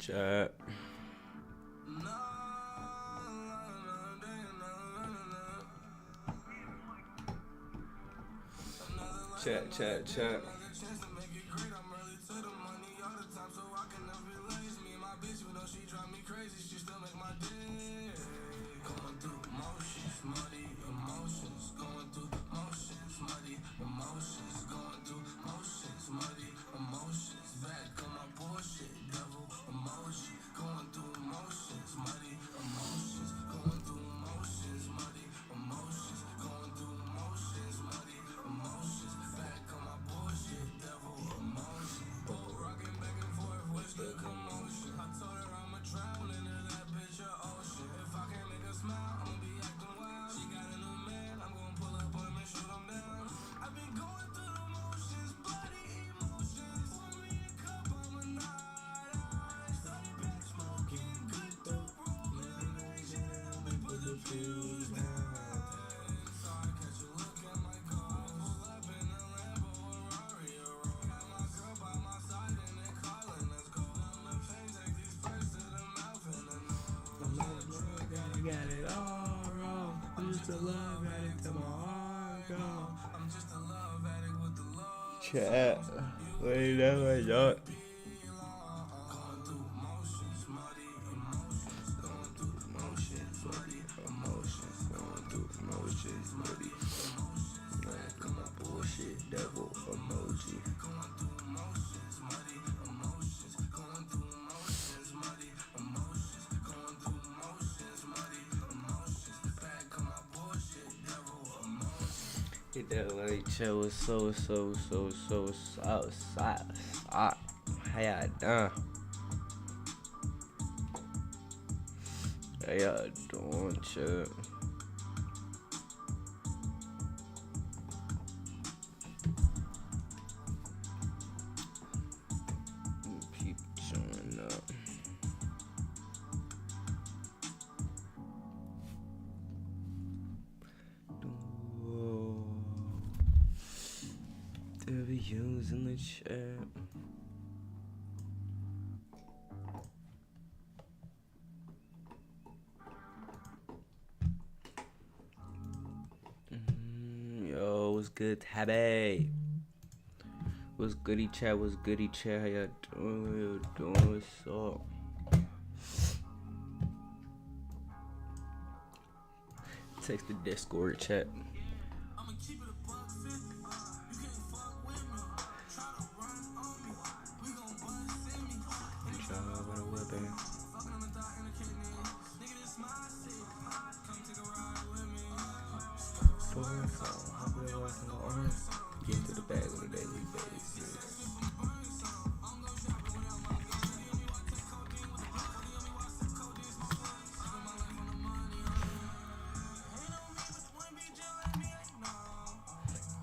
Chat. Chat. Got it all wrong. I'm just a love addict till my heart gone. I'm just a love addict with the love. Chat. Wait, that was up. Devil emoji. Hit that like chat was so how y'all done? How y'all doing, chat? People showing up. W's in the chat. Yo, what's good, Tabby? What's goody chat? What's goody chat? How y'all doing? What's up? Text the Discord chat. Get into the bag on a daily basis.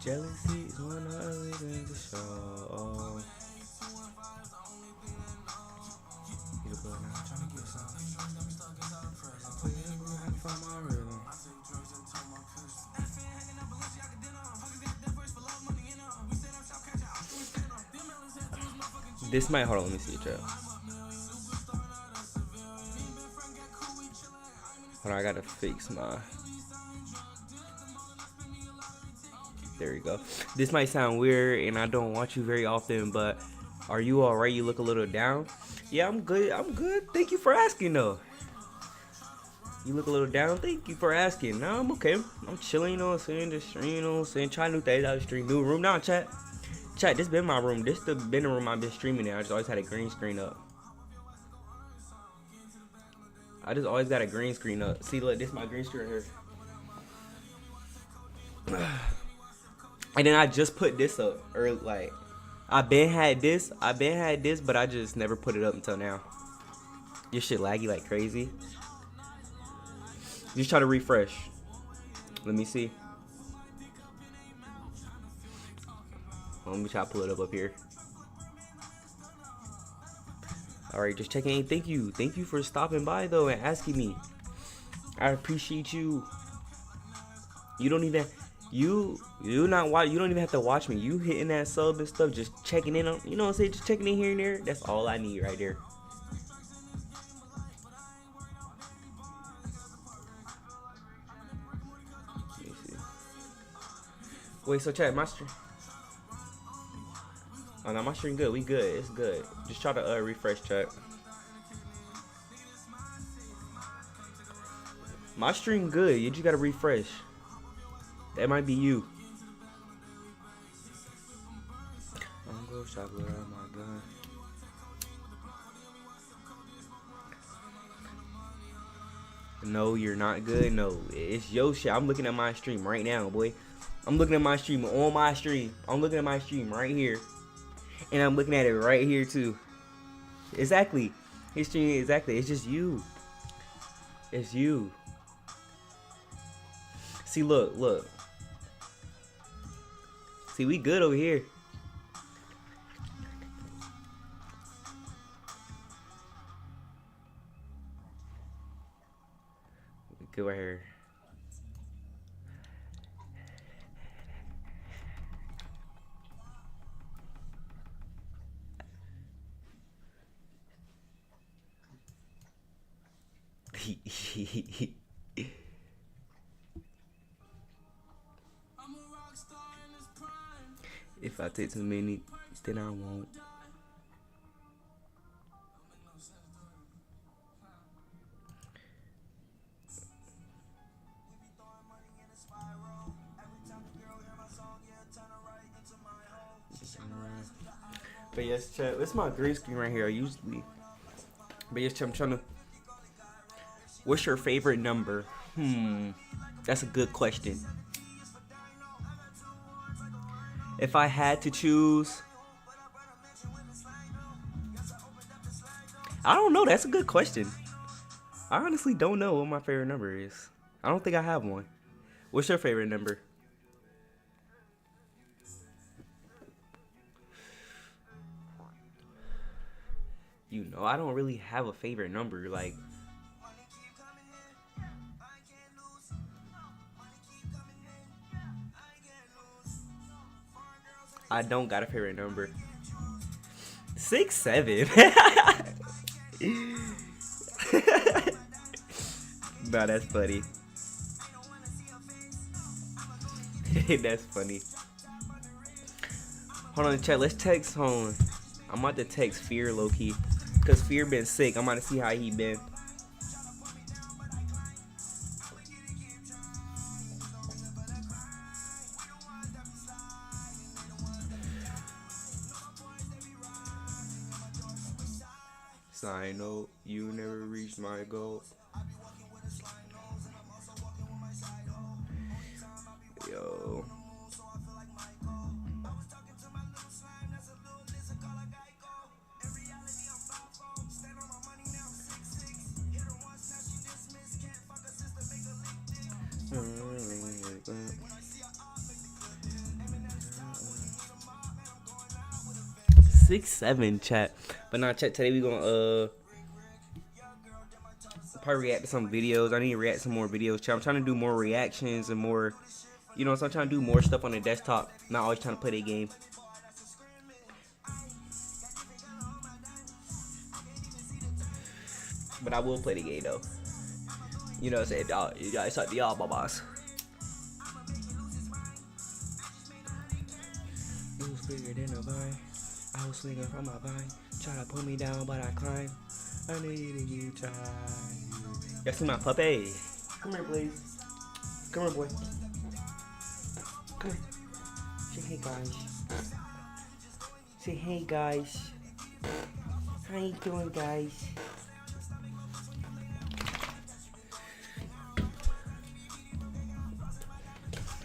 Jealousy is one of the ugly things to show. You the boy now, I'm trying to get some. I'm gonna find my rhythm. This might, hold on, let me see it, chat. Hold on, I gotta fix my. There you go. This might sound weird, and I don't watch you very often, but are you alright? You look a little down. Yeah, I'm good. Thank you for asking, though. You look a little down. Thank you for asking. No, I'm okay. I'm chilling, you know what I'm saying? Just, you know what I'm saying? Trying new things out the stream. New room now, chat. Chat, this been my room. This been the room I've been streaming in. I just always had a green screen up. I just always got a green screen up. See, look, this is my green screen right here. And then I just put this up. Or like, I been had this, but I just never put it up until now. Your shit laggy like crazy. Just try to refresh. Let me see. Let me try to pull it up here. Alright, just checking in. Thank you for stopping by though and asking me. I appreciate you. You don't even you don't even have to watch me. You hitting that sub and stuff, just checking in on, you know what I'm saying, just checking in here and there. That's all I need right there. Wait, so chat, my stream. Oh no, my stream good. We good. It's good. Just try to refresh chat. My stream good. You just gotta refresh. That might be you. I'm gonna shop without my gun. No, you're not good. No, it's your shit. I'm looking at my stream right now, boy. I'm looking at my stream on my stream. I'm looking at my stream right here. And I'm looking at it right here too. Exactly. His stream, exactly. It's just you. It's you. See, look, look. See, we good over here. We good right here. If I take too many, then I won't. But yes, chat. It's my green screen right here. Usually. But yes, chat. I'm trying to. What's your favorite number? That's a good question. If I had to choose, I don't know. That's a good question. I honestly don't know what my favorite number is. I don't think I have one. What's your favorite number? You know, I don't really have a favorite number. Like, I don't got a favorite number. 6, 7. Nah, that's funny. That's funny. Hold on, chat. Let's text home. I'm about to text Fear low key, cause Fear been sick. I'm about to see how he been. Side note, you never reached my goal. Yo. Six, 7 chat. But now chat, today we gonna probably react to some videos. I need to react to some more videos, chat. I'm trying to do more reactions and more, you know, so I'm trying to do more stuff on the desktop. Not always trying to play the game. But I will play the game though. You know what I'm saying? You guys talk to y'all, my boss. It was bigger than a vine. I was swinging from my vine. Try to pull me down, but I climb. I needed you, try. Y'all see my puppy? Come here, please. Come here, boy. Come here. Say hey, guys. Say hey, guys. How you doing, guys?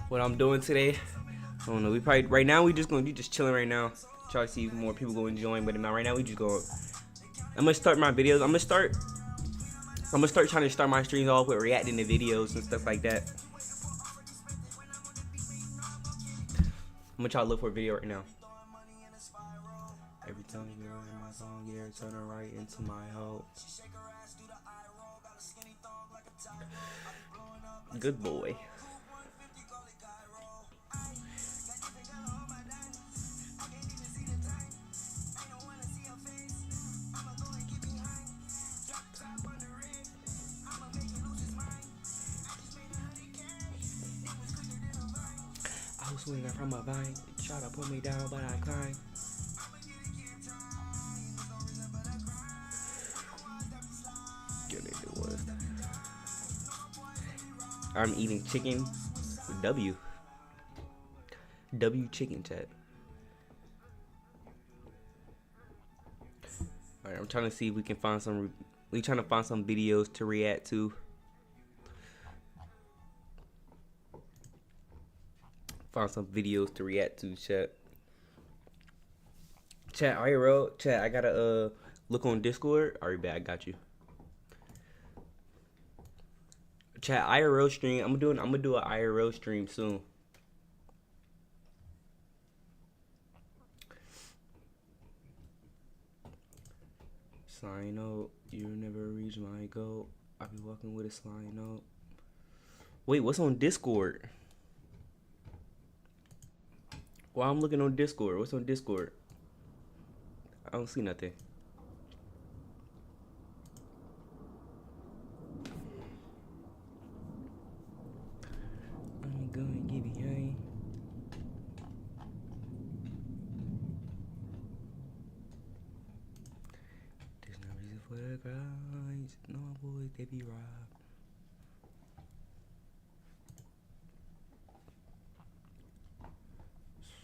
What I'm doing today, I don't know. We probably right now we just chilling right now. Try to see if more people go and join, but not right now. We just going. I'm gonna start my videos. I'm gonna start trying to start my streams off with reacting to videos and stuff like that. I'm gonna try to look for a video right now. Every time you go in my song, yeah, turn her right into my hope. Good boy. swinging from a vine. Try to put me down, but I climb. I'm eating chicken. W chicken chat. Alright, I'm trying to see if we can find some. We trying to find some videos to react to. Find some videos to react to, chat. Chat, IRL, chat. I gotta look on Discord. Alright, bet I got you. Chat, IRL stream. I'm gonna do an IRL stream soon. Slime note, you never reach my goal. I be walking with a slime note. Wait, what's on Discord? Well, I'm looking on Discord. What's on Discord? I don't see nothing. I'm gonna give you a. There's no reason for the cries. No boys, they be robbed.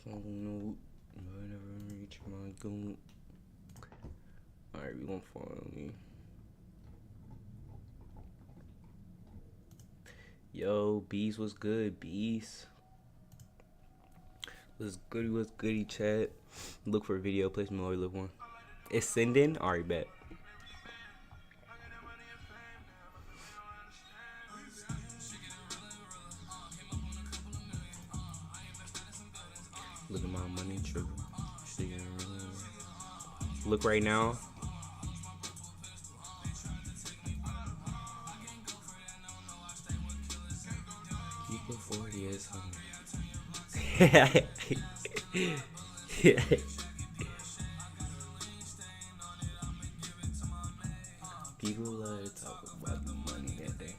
So no, I never reach my goal. Alright, we gonna follow me. Yo, Beast was good. Beast was goody, chat. Look for a video, place me or look one. It's sending. Alright, bet. Look at my money triple. Look right now. Keep it 40 as people love to talk about the money that day.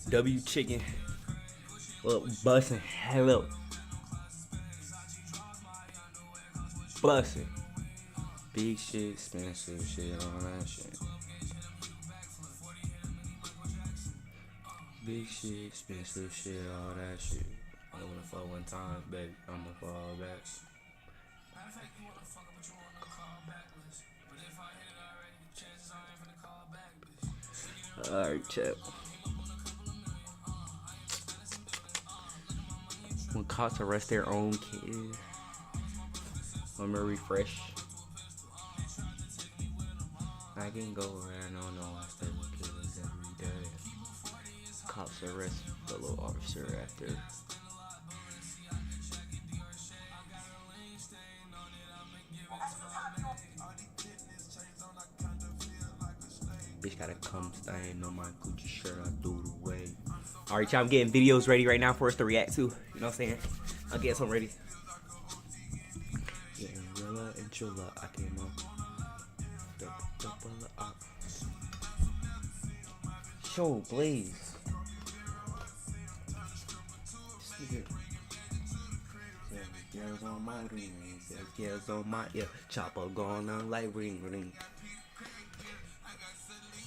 W chicken. Well, bussin'. Hello. Bussin'. Big shit, expensive shit, all that shit. Big shit, expensive shit, all that shit. I wanna fuck one time, baby. I'ma fall back. Alright, chat. When cops arrest their own kids. Let me refresh. I can go around, no, I stay with kids every day. Cops arrest fellow officer after. Bitch gotta come stain on my Gucci shirt, I threw it away. Alright, y'all, I'm getting videos ready right now for us to react to. You know what I'm saying? I'll get some ready. Yeah, Rilla and Chilla, I came up. Show, Blaze. Girls on my ring, girls on my ear. Chopper going on like ring ring.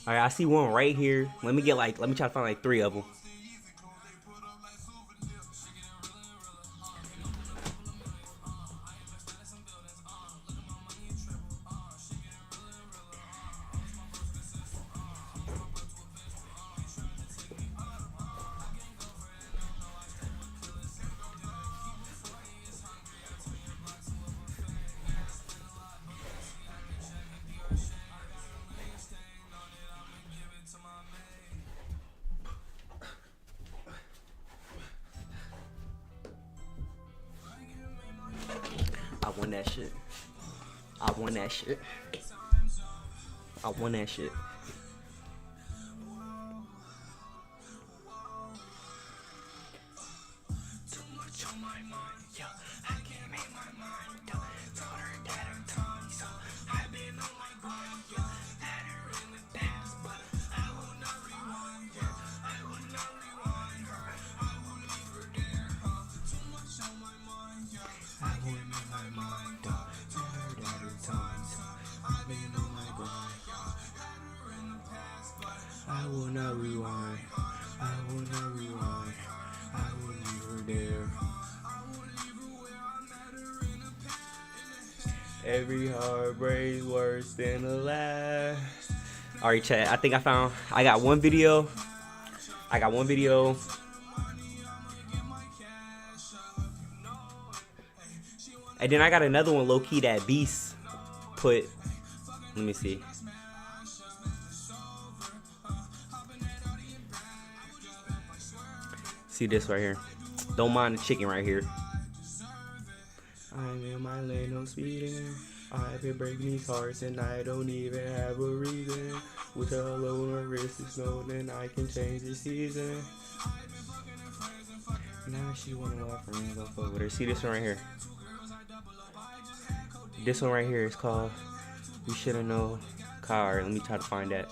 Alright, I see one right here. Let me try to find like 3 of them. I won that shit. I won that shit. I won that shit. Too much on my mind, yo. I can't make my mind, yo. Told her that I'm Tommy, so I've been on my grind, yo. Had her in the I will not rewind. I will not rewind. I will leave her there. Every heartbreak worse than the last. Alright, chat. I think I got one video. And then I got another one low key that Beast put. Let me see. See this right here. Don't mind the chicken right here. I'm in my lane, no speeding. I've been breaking these hearts and I don't even have a reason. With a low on my wrist, it's known then I can change the season. Now she wanna walk friends, I'll fuck with her. See this one right here. This one right here is called We Shoulda Known. Alright, let me try to find that.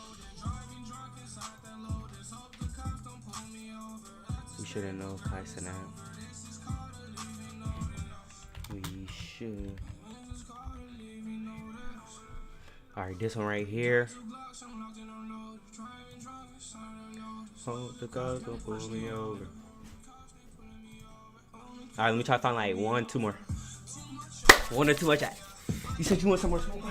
We shoulda known Kai Sanat. We should. Alright, this one right here. Hope the cars don't pull me over. Alright, let me try to find like one, two more. One or two more, chat. You said you want some more smoke?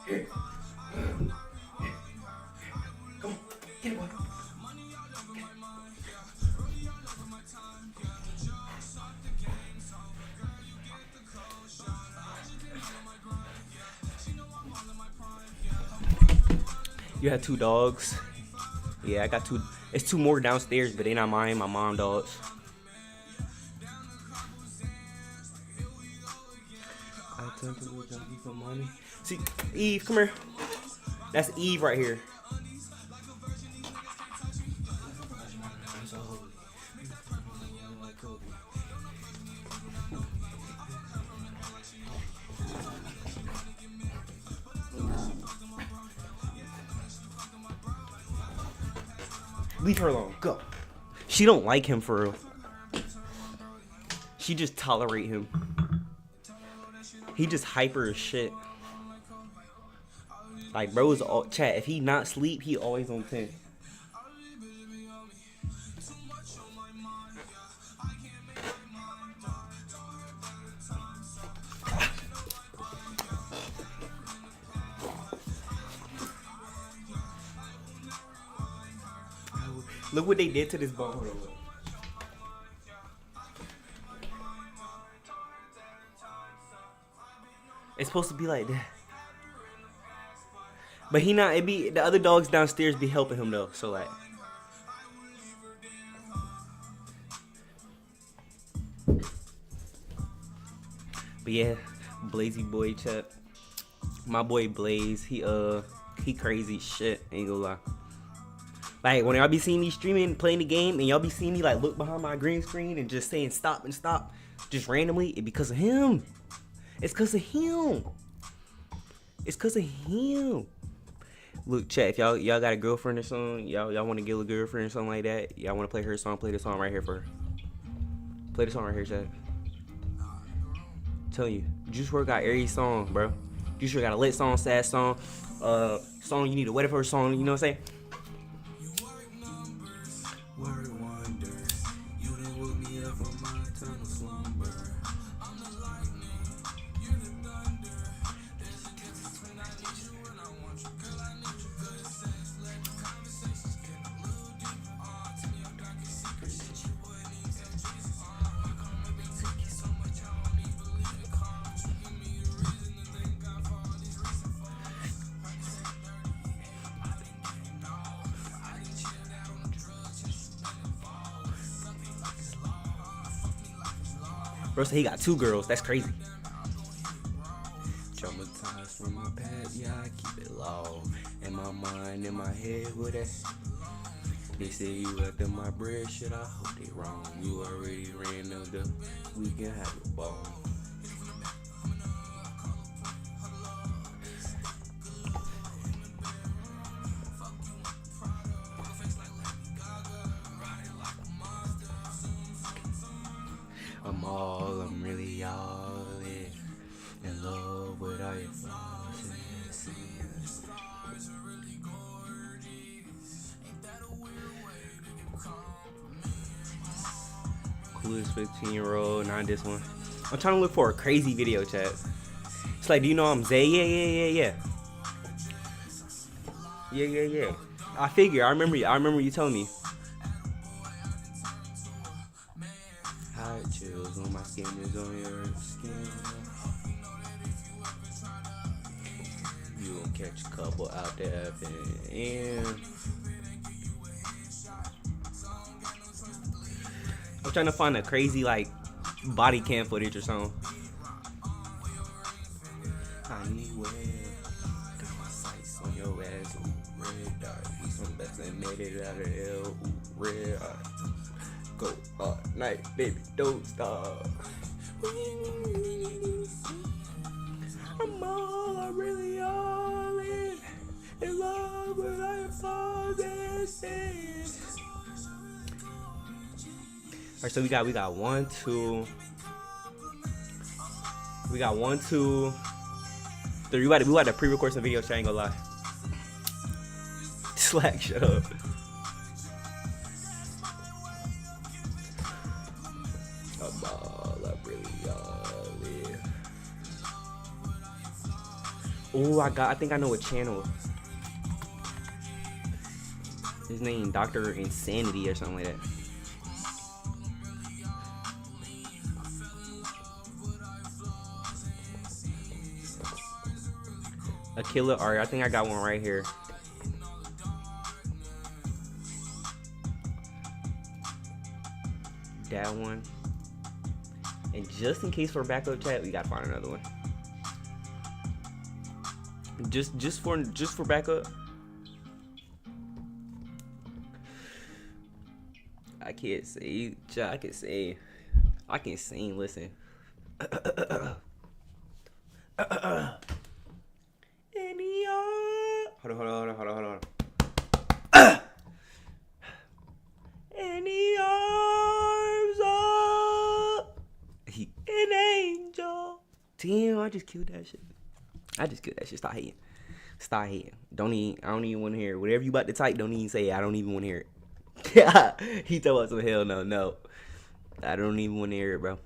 Here. Come on, get it, boy. You had two dogs. Yeah, I got two. It's two more downstairs, but they not mine. My mom dogs. I tend to look junkie for money. See, Eve, come here. That's Eve right here. Leave her alone. Go. She don't like him for real. She just tolerate him. He just hyper as shit. Like, bro's all chat. If he not sleep, he always on 10. Look what they did to this bone. It's supposed to be like that. But he not, it be, the other dogs downstairs be helping him though, so like. But yeah, Blazy boy chat. My boy Blaze, he crazy shit, ain't gonna lie. Like, when y'all be seeing me streaming, playing the game, and y'all be seeing me, like, look behind my green screen and just saying stop and stop, just randomly, it's because of him. It's because of him. It's because of him. Look, chat, if y'all got a girlfriend or something, y'all want to get a girlfriend or something like that, y'all want to play her song, play this song right here for her. Play the song right here, chat. I'm telling you, Juice WRLD got every song, bro. Juice WRLD got a lit song, sad song, song you need to wait for a song, you know what I'm saying? Bro said he got two girls. That's crazy. Traumatized from my past, yeah, I keep it low. In my mind, in my head, with that. They say you after my bread, shit, I hope they wrong. You already ran up the, we can have a ball. I'm really all in love with all your flaws. Coolest 15-year-old, not this one. I'm trying to look for a crazy video, chat. It's like, do you know I'm Zay? Yeah. I figure. I remember you telling me. Hot chills on my skin is on your skin. You gon' catch a couple out there and I'm trying to find a crazy like body cam footage or something. I need well. Got my sights on your ass. Red dot. We some best that made it out of hell. Red dot. Go all night, baby, don't stop. I'm really all in love with all your flaws and sins. Alright, so we got 1, 2. We got 1, 2, 3. We got to pre-record some videos. I ain't gonna lie. Slack, shut up. Oh, I think I know a channel. His name Dr. Insanity or something like that. A killer art. I think I got one right here. That one. And just in case for backup chat, we gotta find another one. Just for backup. I can't say. I can sing. Listen. Hold on. Any arms up, an angel. Damn, I just killed that shit. Stop hating. I don't even want to hear it. Whatever you about to type, don't even say it. I don't even want to hear it. He told us some hell no. I don't even want to hear it, bro.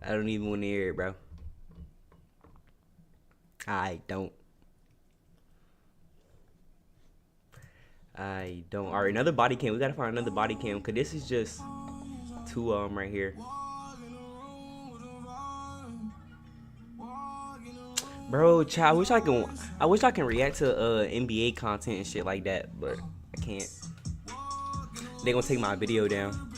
I don't even want to hear it, bro. I don't. Alright, another body cam. We gotta find another body cam, cause this is just two of them right here. Bro, child, I wish I can react to NBA content and shit like that, but I can't. They gonna take my video down.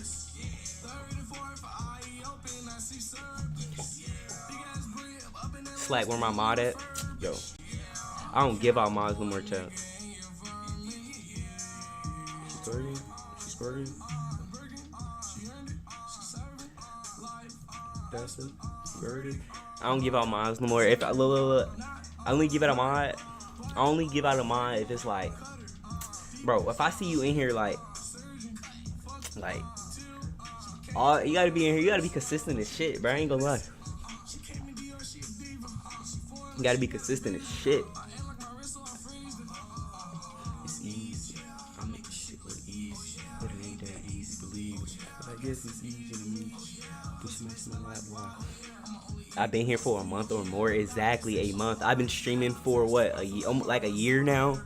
Slack, where my mod at? Yo, I don't give out mods no more, child. She's 30. That's it. 30. I don't give out mods no more. If I look, I only give out a mod. I only give out a mod if it's like, bro, if I see you in here like, all you gotta be in here. You gotta be consistent as shit, bro. I ain't gonna lie. You gotta be consistent as shit. It's easy. I make shit look easy, but it ain't that easy to believe. But I guess it's easy to me. Push makes me laugh. Why? I've been here for a month or more. Exactly a month. I've been streaming for what, like a year now.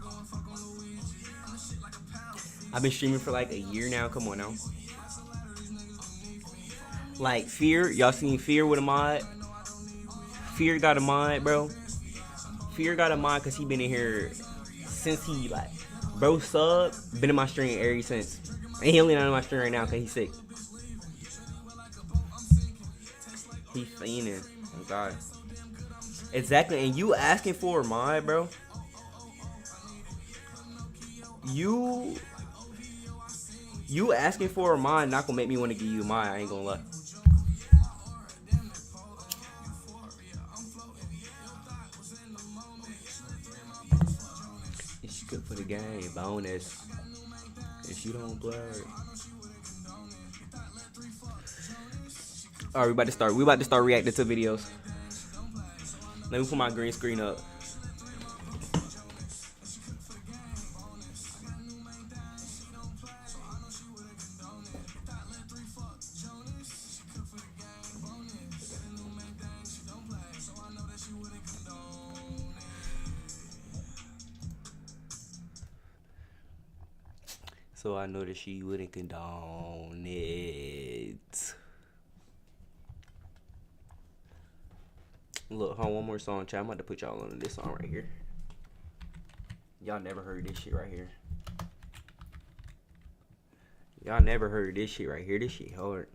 I've been streaming for like a year now. Come on now. Like Fear, y'all seen Fear with a mod? Fear got a mod, bro. Fear got a mod because he been in here since he like, bro, sub, been in my stream ever since. And he only not in my stream right now because he's sick. He's fiending. Oh God. Exactly, and you asking for a mod, bro? You asking for mine not gonna make me want to give you mine. I ain't gonna lie. It's good for the game. Bonus. If you don't blur. Alright, we about to start. We about to start reacting to videos. Let me put my green screen up. So I know that she wouldn't condone it. Look, hold on, one more song, chat. I'm about to put y'all on this song right here. Y'all never heard this shit right here. Y'all never heard this shit right here. This shit hard.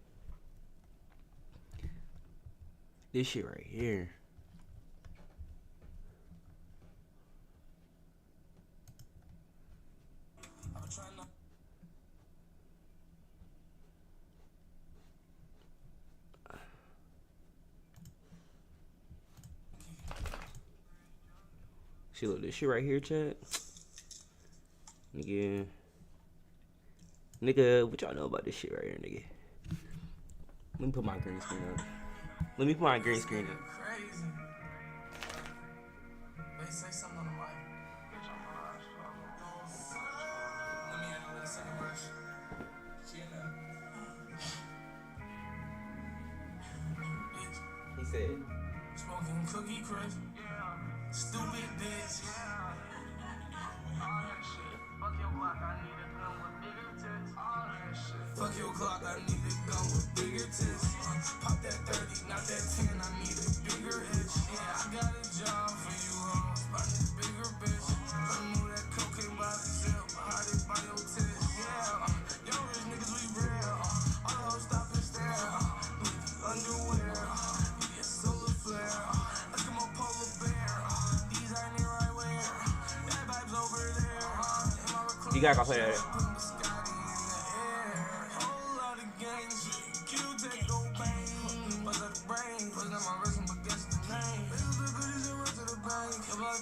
This shit right here. See, look, this shit right here, chat. Nigga, what y'all know about this shit right here, nigga? Let me put my green screen up. Let me put my green screen up. Crazy. They say something on the mic. Let me handle this second verse. He said, Smoking cookie crisp. Stupid bitch. All that shit. Fuck your block, I need a gun with bigger tits. All that shit. Fuck your clock, I need a gun with bigger tits. Pop that 30, not that 10, I need a bigger itch. Yeah, I got a job for you hoes. I need a bigger bitch. Don't move that cocaine by the zip. Hide it by your tits. Yeah, young rich niggas, we real. All the hoes stop and stare. Leave the underwear. You get solar flare. Look at my polar bear. These ain't the right way. That vibe's over there. you gotta play that.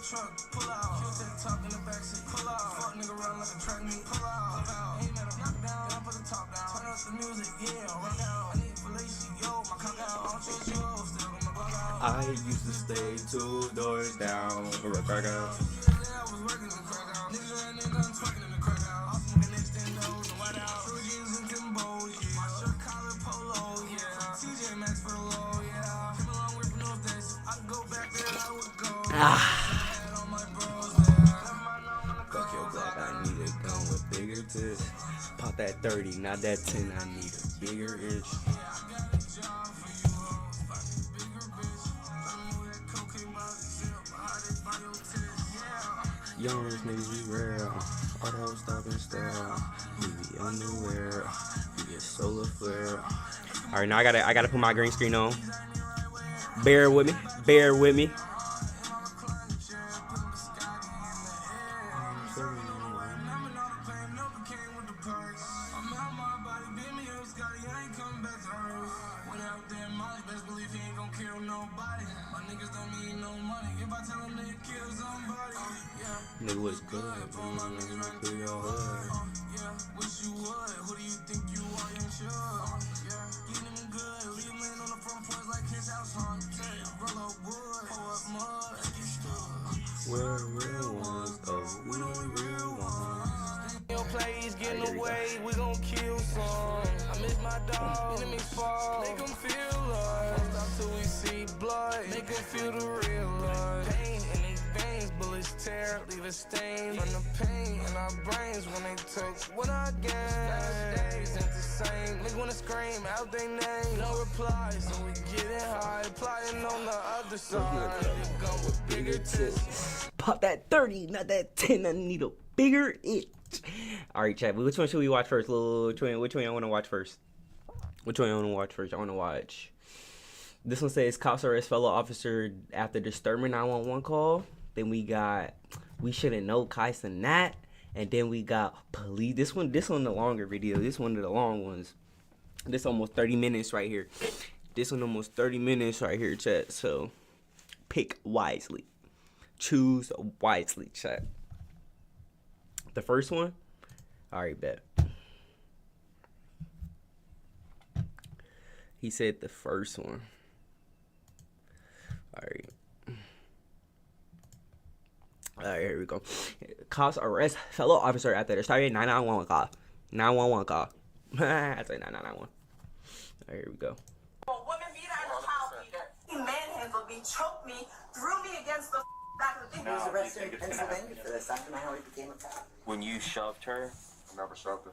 Truck, pull out. Kill that talk in the backseat, pull out. Fuck nigga run like a track meet, pull out. Ain't let him knock down, then I put the top down. Turn up the music, yeah, run down. I need fellatio, yo, my cock out. I don't trust you, still got my Glock out. I used to stay 2 doors down for a crack out. I was working in the crack out. Niggas ran in guns, fucking in the crack out. I'm smoking extendos and white out. True jeans and Timbos, yeah. My shirt collar polo, yeah. TJ Maxx for the low, yeah. Came a long way from those days. I could go back there, I would go. Fuck your Glock, I need a gun with bigger tits. Pop that 30, not that 10, I need a bigger itch. Young rich niggas, we rare. All the hoes stop and stare. We be underwear. We get solar flare. Alright, now I gotta put my green screen on. Bear with me. Bear with me. Nigga, what's good? Through your hood. Wish you would. Who do you think you are? You sure? Get him good. Leave him laying on the front porch like his house on. Roll up wood, pull up mud. Where real ones go, we the real ones. Your plays getting away, we gon' kill some. I miss my dog, enemies fall. Make them feel love. Won't stop till we see blood. Make them feel the real love. Pain in these veins, bullets tear, leave a stain. From the pain in our brains when they took what I gained. Days ain't the same. Niggas wanna scream out their name. No reply, so we getting high. Plotting on the other side. Gun with bigger tits. Pop that 30, not that 10, I need a bigger itch. Alright, chat, which one should we watch first? Which one I want to watch first? Which one I want to watch first? I want to watch. This one says cops arrest fellow officer after disturbing 911 call. Then we got We Shouldn't Know Kai Cenat. And then we got police. This one the longer video. This one of the long ones. This almost 30 minutes right here. This one almost 30 minutes right here, chat. So pick wisely. Choose wisely, chat. The first one? Alright, bet. He said the first one. Alright. Alright, here we go. Cops arrest fellow officer after the started 911 call. 911 call. I say 991. Alright, here we go. Woman beater and a child beater. He manhandled me, choked me, threw me against the back of the thing. He was arrested in Pennsylvania for this after my how he became a cop. When you shoved her, I never shoved her.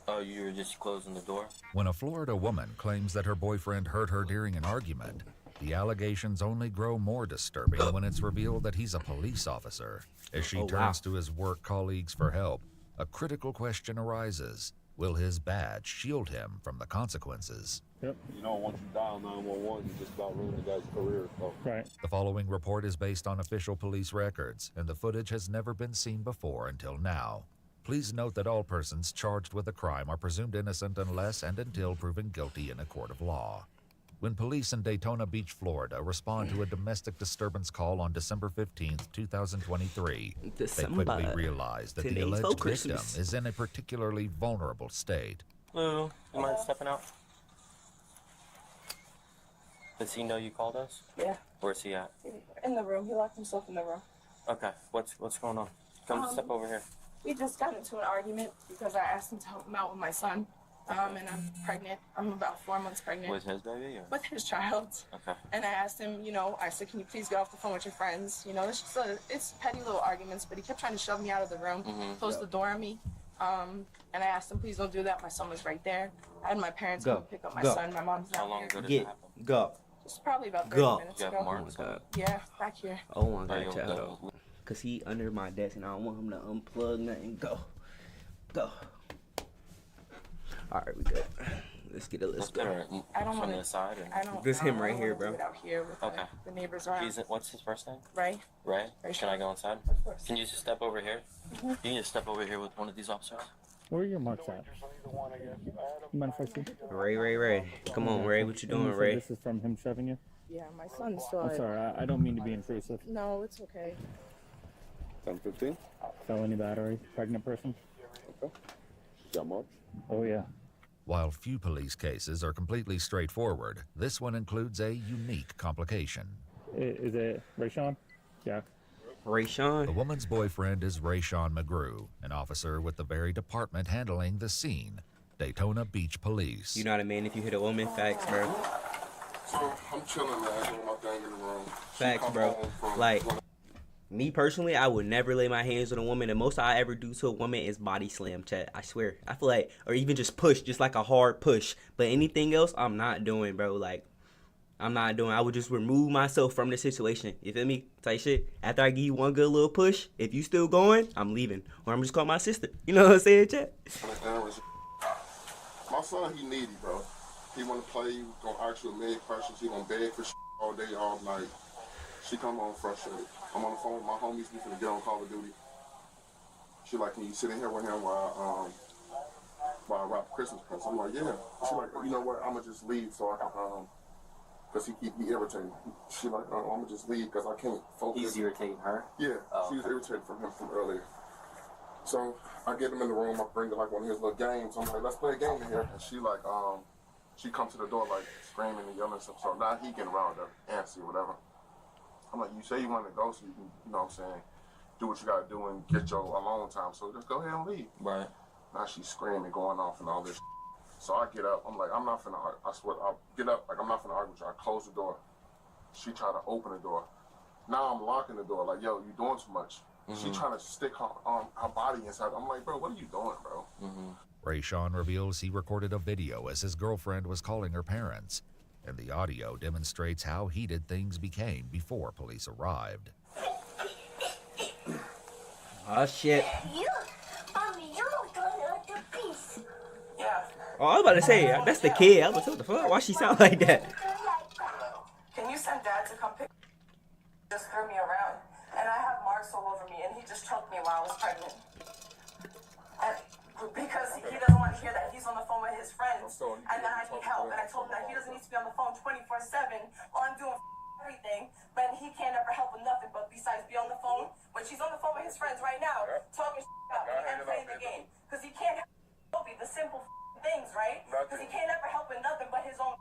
oh, you were just closing the door? When a Florida woman claims that her boyfriend hurt her during an argument, the allegations only grow more disturbing when it's revealed that he's a police officer. As she turns to his work colleagues for help, a critical question arises. Will his badge shield him from the consequences? Yep. You know, once you dial 911, you just about ruined the guy's career. So. Right. The following report is based on official police records, and the footage has never been seen before until now. Please note that all persons charged with a crime are presumed innocent unless and until proven guilty in a court of law. When police in Daytona Beach, Florida respond to a domestic disturbance call on December 15th, 2023, they quickly realize that the alleged victim is in a particularly vulnerable state. Hello, you mind stepping out? Does he know you called us? Yeah. Where's he at? In the room. He locked himself in the room. Okay, what's going on? Come step over here. We just got into an argument because I asked him to help him out with my son. And I'm pregnant. I'm about 4 months pregnant. With his baby? Or? With his child. Okay. And I asked him, you know, I said, can you please get off the phone with your friends? You know, it's just it's petty little arguments, but he kept trying to shove me out of the room, close the door on me. And I asked him, please don't do that. My son was right there. I had my parents come pick up my son. My mom's not How long here. ago did it happen? Go. It's probably about 30 minutes You have ago. marks on it? Yeah, back here. Oh my Are you god, child. okay? Cause he under my desk and I don't want him to unplug nothing. Go. Alright, we good. Let's get it. Let's go. I don't From want the to. side? Or? I don't. This him I right don't here, wanna bro. do it out here with Okay. the neighbors around. What's his first name? Right. Ray? Ray Can I go inside? Of course. Can you just step over here? You can just step over here with one of these officers? Where are your marks at? You mind if I see? Ray. Come on, Ray. What you And doing, said Ray? This is from him shoving you? Yeah, my son's still. I'm sorry, I don't mean to be intrusive. No, it's okay. 10-15. Felony battery, pregnant person? Okay. Got marks? Oh, yeah. While few police cases are completely straightforward, this one includes a unique complication. Is it Rayshawn? Yeah. The Rayshawn. woman's boyfriend is Rayshawn McGrew, an officer with the very department handling the scene, Daytona Beach Police. You not a man if you hit a woman. Facts, bro. So, I'm chilling, man, doing my thing in the room. Facts, bro. Like, me personally, I would never lay my hands on a woman. The most I ever do to a woman is body slam, chat. I swear. I feel like, or even just push, just like a hard push. But anything else, I'm not doing, bro. Like, I'm not doing. I would just remove myself from the situation. You feel me? Type shit. After I give you one good little push, if you still going, I'm leaving. Or I'm just calling my sister. You know what I'm saying, chat? My son, he needy, bro. He want to play. He gonna ask you a million questions. He gonna beg for all day, all night. She come home frustrated. I'm on the phone with my homies. We finna get on Call of Duty. She like, can you sit in here with him while I wrap Christmas presents? I'm like, yeah. She like, you know what? I'ma just leave so I can cause he keep me irritated. She like, I'ma just leave cause I can't focus. He's irritating her? Yeah, she was irritated from him from earlier. So I get him in the room. I bring her like one of his little games. I'm like, let's play a game in here. And she like, she comes to the door like screaming and yelling and stuff. So now he getting around her, antsy or whatever. I'm like, you say you want to go so you can, you know what I'm saying, do what you got to do and get your alone time. So just go ahead and leave. Right. Now she's screaming, going off and all this. So I get up. I'm like, I'm not finna argue. I swear, I'll get up. Like, I'm not finna argue with you. I close the door. She tried to open the door. Now I'm locking the door. Like, yo, you doing too much. She trying to stick her body inside. I'm like, bro, what are you doing, bro? Rayshawn reveals he recorded a video as his girlfriend was calling her parents, and the audio demonstrates how heated things became before police arrived. Oh, shit. Mommy, you don't go to the piece. Yeah. Oh, I was about to say, that's the kid. I was like, what the fuck? Why she sound like that? Can you send Dad to come pick? Just threw me around, and I have marks all over me, and he just choked me while I was pregnant. And because he doesn't want to hear that he's on the phone with his friends, and that I need help. And I told him that he doesn't need to be on the phone 24/7 while I'm doing everything, but he can't ever help with nothing but besides be on the phone when she's on the phone with his friends right now, talking about me and playing the game. Because he can't help the simple things, right? Because he can't ever help with nothing but his own.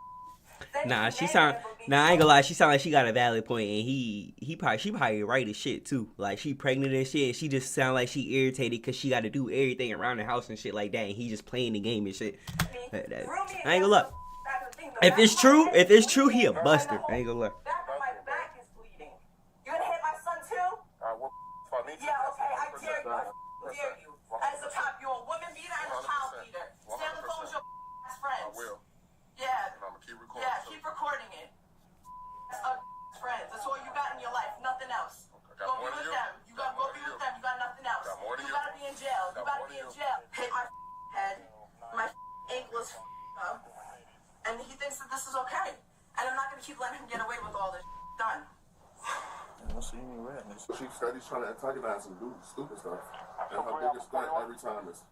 Nah, I ain't gonna lie, she sound like she got a valid point, and she probably right as shit too. Like, she pregnant and shit, and she just sound like she irritated because she got to do everything around the house and shit like that, and he just playing the game and shit. I ain't gonna lie. If it's true, he a buster. I ain't gonna lie. My back is bleeding. You gonna hit my son too? Yeah, okay, I dare you. I dare you. As a cop, you're a woman beater and a child beater. Stay on the phone with your friends. I will. Yeah. And I'm gonna keep recording. Yeah, keep recording it. Friends. That's all you got in your life. Nothing else. Go be with them. You gotta go be with them. You got nothing else. You gotta be in jail. You gotta be in jail. Hit my head. My ankle is up. And he thinks that this is okay. And I'm not gonna keep letting him get away with all this done. She said he's trying to antagonize and do stupid stuff. And her biggest thing every time is,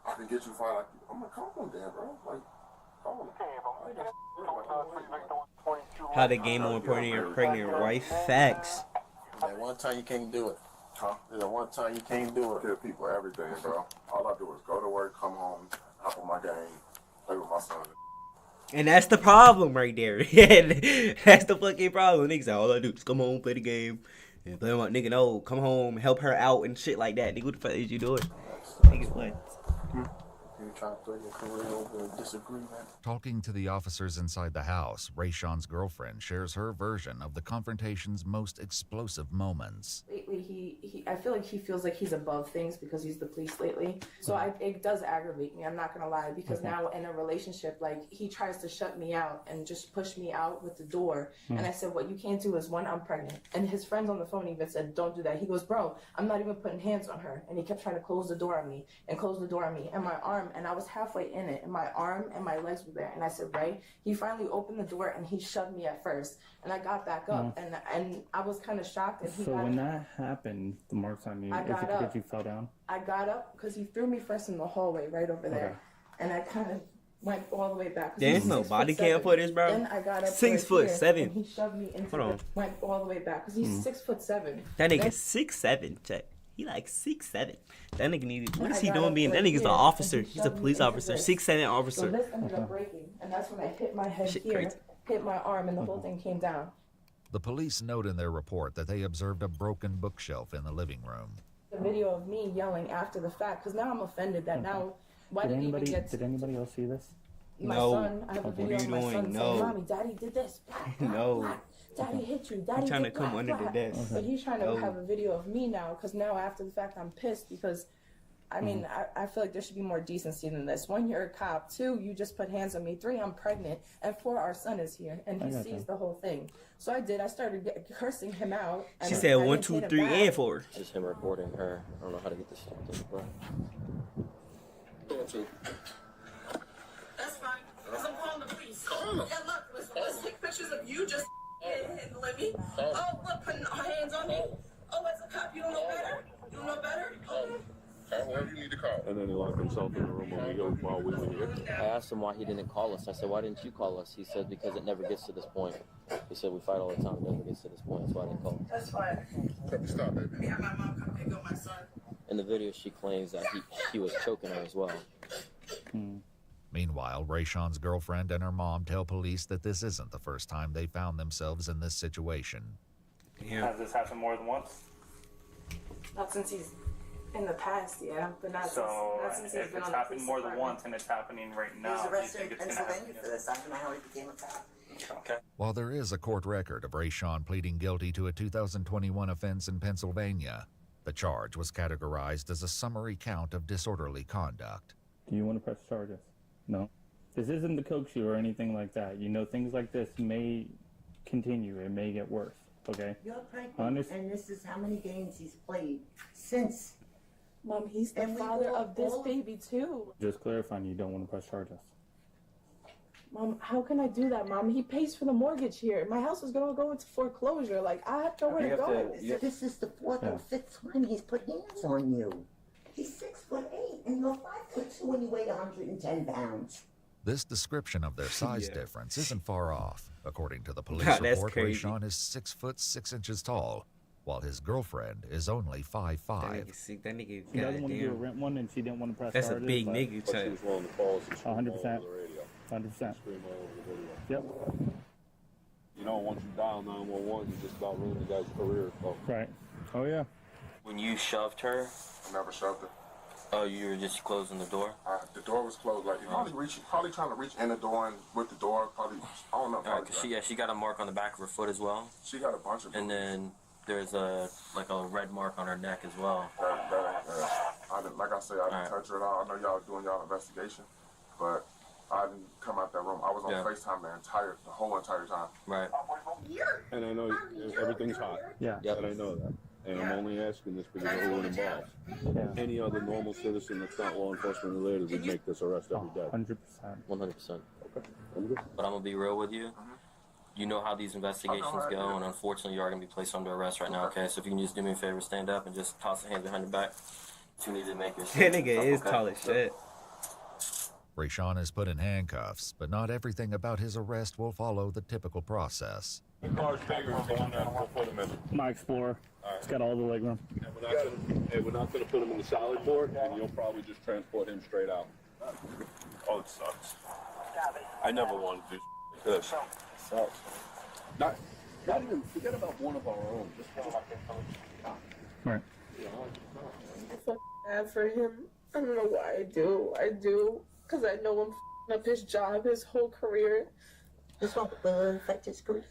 I can get you fired. I'm like, come on, damn, bro. Like, come on. How the game more important than your pregnant wife? Facts. That one time you can't do it. Huh? That one time you can't do it. Tell people everything, bro. All I do is go to work, come home, hop on my game, play with my son. And that's the problem right there. That's the fucking problem. Niggas say, all I do is come home, play the game, and play with my nigga. No, come home, help her out and shit like that. Nigga, what the fuck is you doing? Nigga, what? You're trying to throw your career over a disagreement. Talking to the officers inside the house, Rayshawn's girlfriend shares her version of the confrontation's most explosive moments. Lately, I feel like he feels like he's above things because he's the police lately. So it does aggravate me, I'm not gonna lie, because now in a relationship, like, he tries to shut me out and just push me out with the door. And I said, what you can't do is, one, I'm pregnant. And his friends on the phone even said, don't do that. He goes, bro, I'm not even putting hands on her. And he kept trying to close the door on me and close the door on me. And my arm, and I was halfway in it, and my arm and my legs were there. And I said, right? He finally opened the door and he shoved me at first. And I got back up, and I was kind of shocked. And So when that happened, the marks on you, is it because you fell down? I got up because he threw me first in the hallway right over there. And I kind of went all the way back. There's no body cam for this, bro. Then I got up 6'7". and he shoved me into went all the way back because he's 6'7". That nigga 6'7". Check. He like 6'7". That nigga needed. What is he doing being? That nigga's an officer. He's a police officer. 6'7" officer. So this ended up breaking, and that's when I hit my head here, hit my arm, and the whole thing came down. The police note in their report that they observed a broken bookshelf in the living room. The video of me yelling after the fact, because now I'm offended that now. Why did anybody else see this? My No. son, I have a video of my son saying, "Mommy, Daddy did this. No. Daddy hit you. Daddy He's trying to did come under the desk. But he's trying to have a video of me now, because now after the fact I'm pissed because, I mean, I feel like there should be more decency than this. 1, you're a cop. 2, you just put hands on me. 3, I'm pregnant. And 4, our son is here, and he sees the whole thing. So I started cursing him out. She said 1, 2, 3, and 4. Just him recording her. I don't know how to get this shit, bro. That's fine. Because I'm calling the police. Yeah, look, let's take pictures of you just hitting Libby. Oh, look, putting hands on me. Oh, as a cop, you don't know better? You don't know better? Whoever you need to call. And then he locked himself in the room while we were here. I asked him why he didn't call us. I said, why didn't you call us? He said, because it never gets to this point. He said, we fight all the time. It never gets to this point. That's why I didn't call. That's fine. Stop, baby. Yeah, my mom come pick up my son. In the video, she claims that he was choking her as well. Meanwhile, Rayshawn's girlfriend and her mom tell police that this isn't the first time they found themselves in this situation. Has this happened more than once? Not since he's in the past, yeah, but not since he's if been it's on the happened police more than department. once and it's happening right He now, was do you arrested think in it's going to happen Pennsylvania for this. I don't know how he became a cop. Okay. While there is a court record of Rayshawn pleading guilty to a 2021 offense in Pennsylvania, the charge was categorized as a summary count of disorderly conduct. Do you want to press charges? No. This isn't the coke shoe or anything like that. You know, things like this may continue. It may get worse. Okay? You're pregnant, and this is how many games he's played since. Mom, he's the father of this baby too. Just clarifying, you don't want to press charges. Mom, how can I do that, Mom? He pays for the mortgage here. My house is gonna go into foreclosure. Like, I have nowhere to go. This is the 4th or 5th time he's put hands on you. He's 6'8", And you're 5'2" and you weigh 110 pounds. This description of their size Yeah. difference isn't far off. According to the police God, that's report, crazy. Rayshawn is 6'6" tall, while his girlfriend is only 5'5". That nigga sick. That nigga, She doesn't want to do a goddamn. rent one, and she didn't want to press That's a charges, big but nigga. But she Type. was willing to call us and scream all 100%. over the radio. 100%. Scream all over the radio. Yep. You know, once you dial 911, you just about ruin the guy's career. So. Right. Oh yeah. When you shoved her, I never shoved her. oh, you were just closing the door? The door was closed. Like, probably trying to reach in the door and with the door. Probably, I don't know. All right, 'cause she got a mark on the back of her foot as well. She got a bunch of. And then there's a red mark on her neck as well. I didn't, like I said, I didn't touch her at all. I know y'all doing y'all investigation, but I didn't come out that room. I was on FaceTime the whole entire time. Right. And I know everything's hot. Yeah. And I know that. And I'm only asking this because of everyone involved. Yeah. Any other normal citizen that's not law enforcement related would make this arrest every day. 100%. 100%. Okay. I'm good. But I'm gonna be real with you. You know how these investigations go, and unfortunately, you are gonna be placed under arrest right now. Okay, so if you can just do me a favor, stand up and just toss the hands behind your back. You need to make your. That nigga is tall as shit. Rayshawn is put in handcuffs, but not everything about his arrest will follow the typical process. The car's bigger, so we'll put him in. My Explorer. It's got all the legroom. And we're not gonna put him in the salad board, and you'll probably just transport him straight out. Oh, it sucks. I never wanted to do this. Sucks. Not even forget about one of our own. Just Right. I feel bad for him. I don't know why I do. I do. Because I know I'm f***ing up his job, his whole career. This one will affect his career.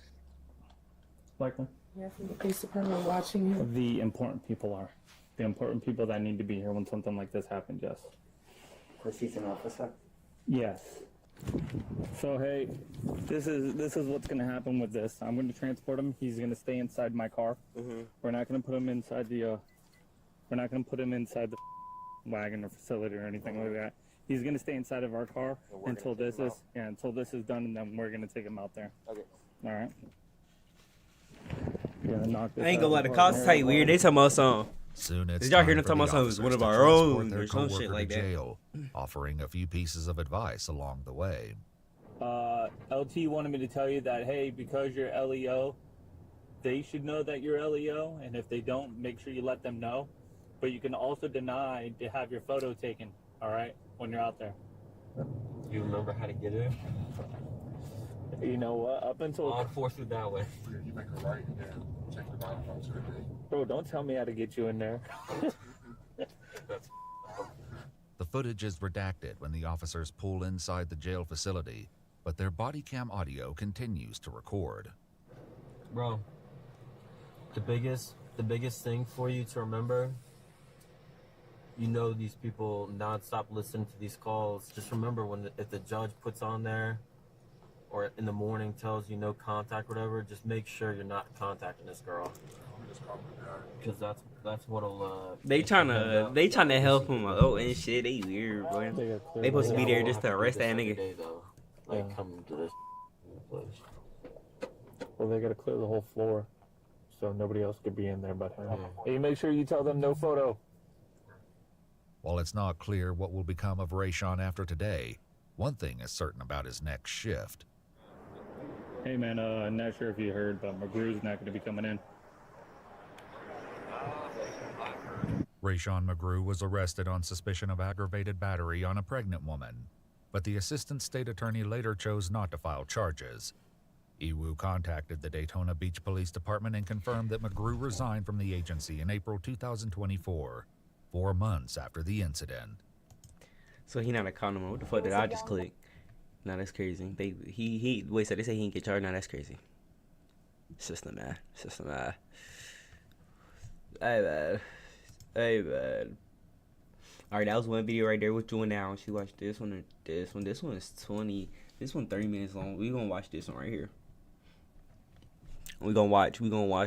Likely. Yeah, from the police department watching him. The important people are. The important people that need to be here when something like this happens, yes. Because he's an officer. Yes. So hey, this is what's gonna happen with this. I'm gonna transport him. He's gonna stay inside my car. We're not gonna put him inside the. We're not gonna put him inside the wagon or facility or anything like that. He's gonna stay inside of our car until this is done, and then we're gonna take him out there. Okay. All right. Knock this I ain't gonna lie, out the of cops tight weird. They talking about some. Soon it's Did y'all hear time them for talking the about something? officers One of to our transport own their or some coworker shit like to that. jail, offering a few pieces of advice along the way. LT wanted me to tell you that, hey, because you're LEO, they should know that you're LEO, and if they don't, make sure you let them know. But you can also deny to have your photo taken, all right, when you're out there. You remember how to get in? You know what? Up until... I'll force you that way. You make a right and then take the bottom out to the day. Bro, don't tell me how to get you in there. The footage is redacted when the officers pull inside the jail facility, but their body cam audio continues to record. Bro, the biggest thing for you to remember, you know these people nonstop listening to these calls. Just remember if the judge puts on there or in the morning tells you no contact, whatever, just make sure you're not contacting this girl. Because that's what'll They tryna help him out and shit. They weird, bro. They supposed to be there just to arrest that nigga. Like come to this place. Well, they gotta clear the whole floor, so nobody else could be in there but him. Hey, make sure you tell them no photo. While it's not clear what will become of Rayshawn after today, one thing is certain about his next shift. Hey man, I'm not sure if you heard, but McGrew's not gonna be coming in. Rayshawn McGrew was arrested on suspicion of aggravated battery on a pregnant woman, but the assistant state attorney later chose not to file charges. Iwu contacted the Daytona Beach Police Department and confirmed that McGrew resigned from the agency in April 2024, 4 months after the incident. So he not accountable. What the fuck did I just click? Nah, that's crazy. Wait, so they say he didn't get charged? Nah, that's crazy. System, man. Hey, man. Alright, that was one video right there. What you doing now? She watched this one or this one. This one is 20. This one 30 minutes long. We gonna watch this one right here. We gonna watch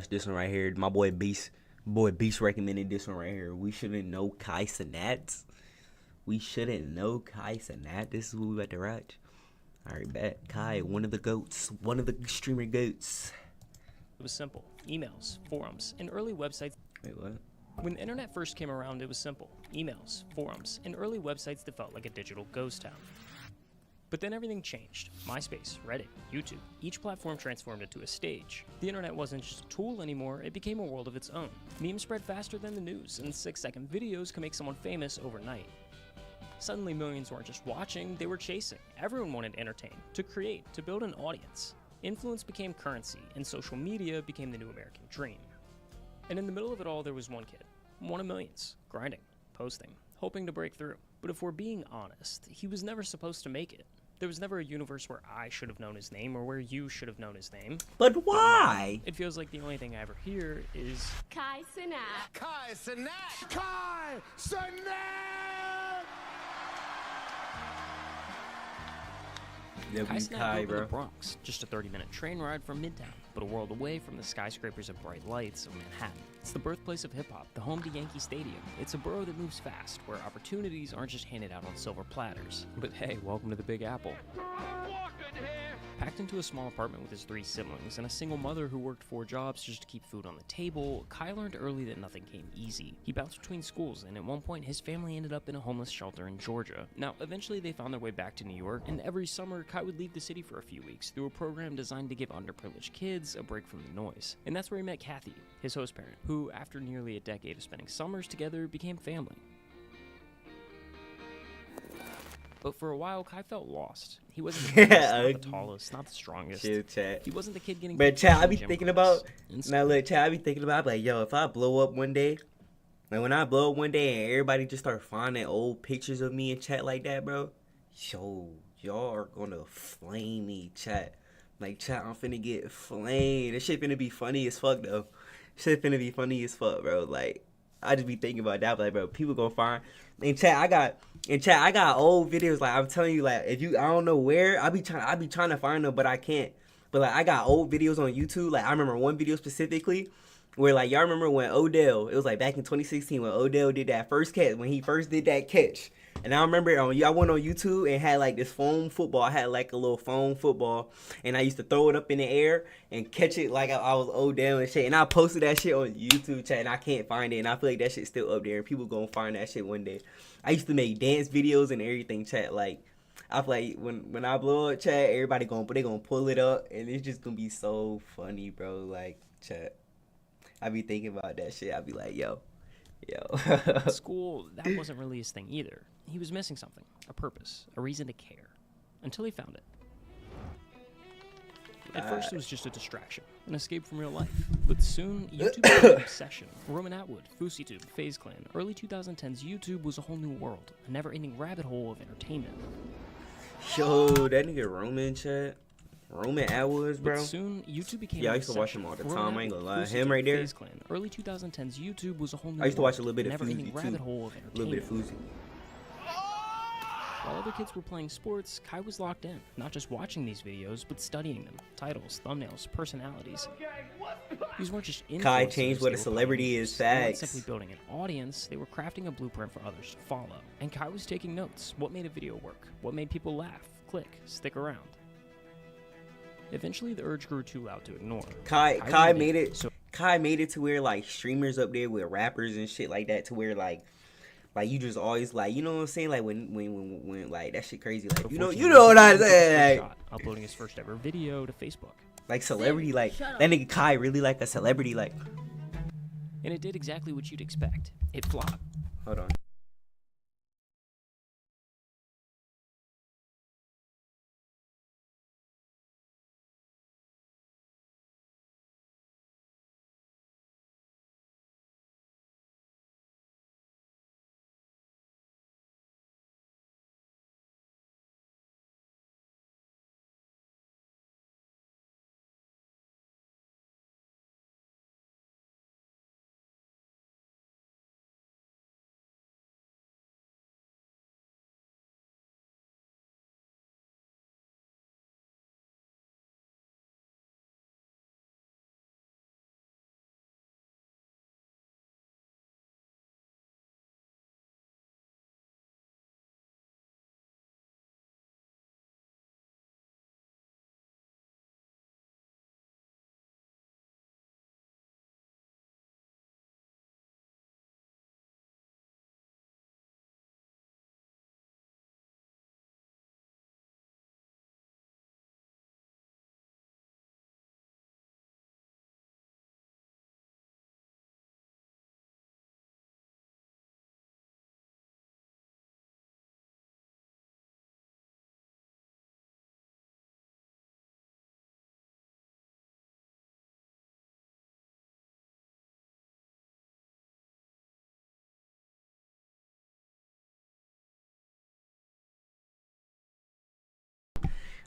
this one right here. My boy Beast recommended this one right here. We shouldn't know Kai Cenat. This is what we about to watch. Alright, bet. Kai, one of the goats. One of the streamer goats. It was simple. Emails, forums, and early websites. Wait, what? When the internet first came around, it was simple. Emails, forums, and early websites that felt like a digital ghost town. But then everything changed. MySpace, Reddit, YouTube, each platform transformed into a stage. The internet wasn't just a tool anymore, it became a world of its own. Memes spread faster than the news, and 6-second videos can make someone famous overnight. Suddenly millions weren't just watching, they were chasing. Everyone wanted to entertain, to create, to build an audience. Influence became currency, and social media became the new American dream. And in the middle of it all, there was one kid. One of millions. Grinding, posting, hoping to break through. But if we're being honest, he was never supposed to make it. There was never a universe where I should have known his name or where you should have known his name. But why? It feels like the only thing I ever hear is Kai Cenat. Kai Cenat. Kai Cenat. Kai Cenat Kai, grew up in bro. the Bronx, just a 30-minute train ride from Midtown, but a world away from the skyscrapers and bright lights of Manhattan. It's the birthplace of hip-hop, the home to Yankee Stadium. It's a borough that moves fast, where opportunities aren't just handed out on silver platters. But hey, welcome to the Big Apple. Packed into a small apartment with his 3 siblings and a single mother who worked 4 jobs just to keep food on the table, Kai learned early that nothing came easy. He bounced between schools, and at one point his family ended up in a homeless shelter in Georgia. Now, eventually they found their way back to New York, and every summer Kai would leave the city for a few weeks through a program designed to give underprivileged kids a break from the noise. And that's where he met Kathy, his host parent, who, after nearly a decade of spending summers together, became family. But for a while, Kai felt lost. He wasn't the biggest, not the tallest, not the strongest. Chill, chat. He wasn't the kid getting. But chat, I be gym thinking class. about now. Look, chat, I be thinking about like, yo, if I blow up one day, like when I blow up one day and everybody just start finding old pictures of me in chat like that, bro, yo, y'all are gonna flame me, chat. Like, chat, I'm finna get flamed. This shit finna be funny as fuck though. Shit finna be funny as fuck, bro. Like, I just be thinking about that, like, bro, people gonna find. In chat, I got old videos. Like, I'm telling you, like, if you, I don't know where, I be trying to find them, but I can't. But like, I got old videos on YouTube. Like, I remember one video specifically where, like, y'all remember when Odell, it was like back in 2016 when Odell did that first catch, when he first did that catch. And I remember I went on YouTube and had like this foam football. I had like a little foam football, and I used to throw it up in the air and catch it like I was Odell and shit. And I posted that shit on YouTube, chat, and I can't find it. And I feel like that shit's still up there, and people gonna find that shit one day. I used to make dance videos and everything, chat. Like, I feel like when I blow up, chat, everybody they gonna pull it up, and it's just gonna be so funny, bro. Like, chat, I be thinking about that shit. I be like, yo. School, that wasn't really his thing either. He was missing something, a purpose, a reason to care, until he found it. At first, it was just a distraction, an escape from real life. But soon, YouTube became an obsession. Roman Atwood, FouseyTube, FaZe Clan, early 2010s YouTube was a whole new world, a never-ending rabbit hole of entertainment. Yo, that nigga Roman, chat. Roman Atwood, bro. But soon, YouTube became I used to watch him all the time. I ain't gonna lie. Him right there. FaZe Clan, early 2010s YouTube was a whole new I used to watch a world, little bit of never-ending Fousey rabbit too. hole of A little bit of entertainment. Fousey. While other kids were playing sports, Kai was locked in, not just watching these videos, but studying them. Titles, thumbnails, personalities. These weren't just influencers. Kai changed what they a were celebrity is. They weren't Facts. simply building an audience, they were crafting a blueprint for others to follow. And Kai was taking notes. What made a video work? What made people laugh, click, stick around? Eventually, the urge grew too loud to ignore. Kai made it to where like streamers up there with rappers and shit like that, to where like you just always like, you know what I'm saying, like when like that shit crazy, like you know what I'm saying, like uploading his first ever video to Facebook. Like celebrity, like that nigga Kai really like a celebrity, like. And it did exactly what you'd expect. It flopped. Hold on.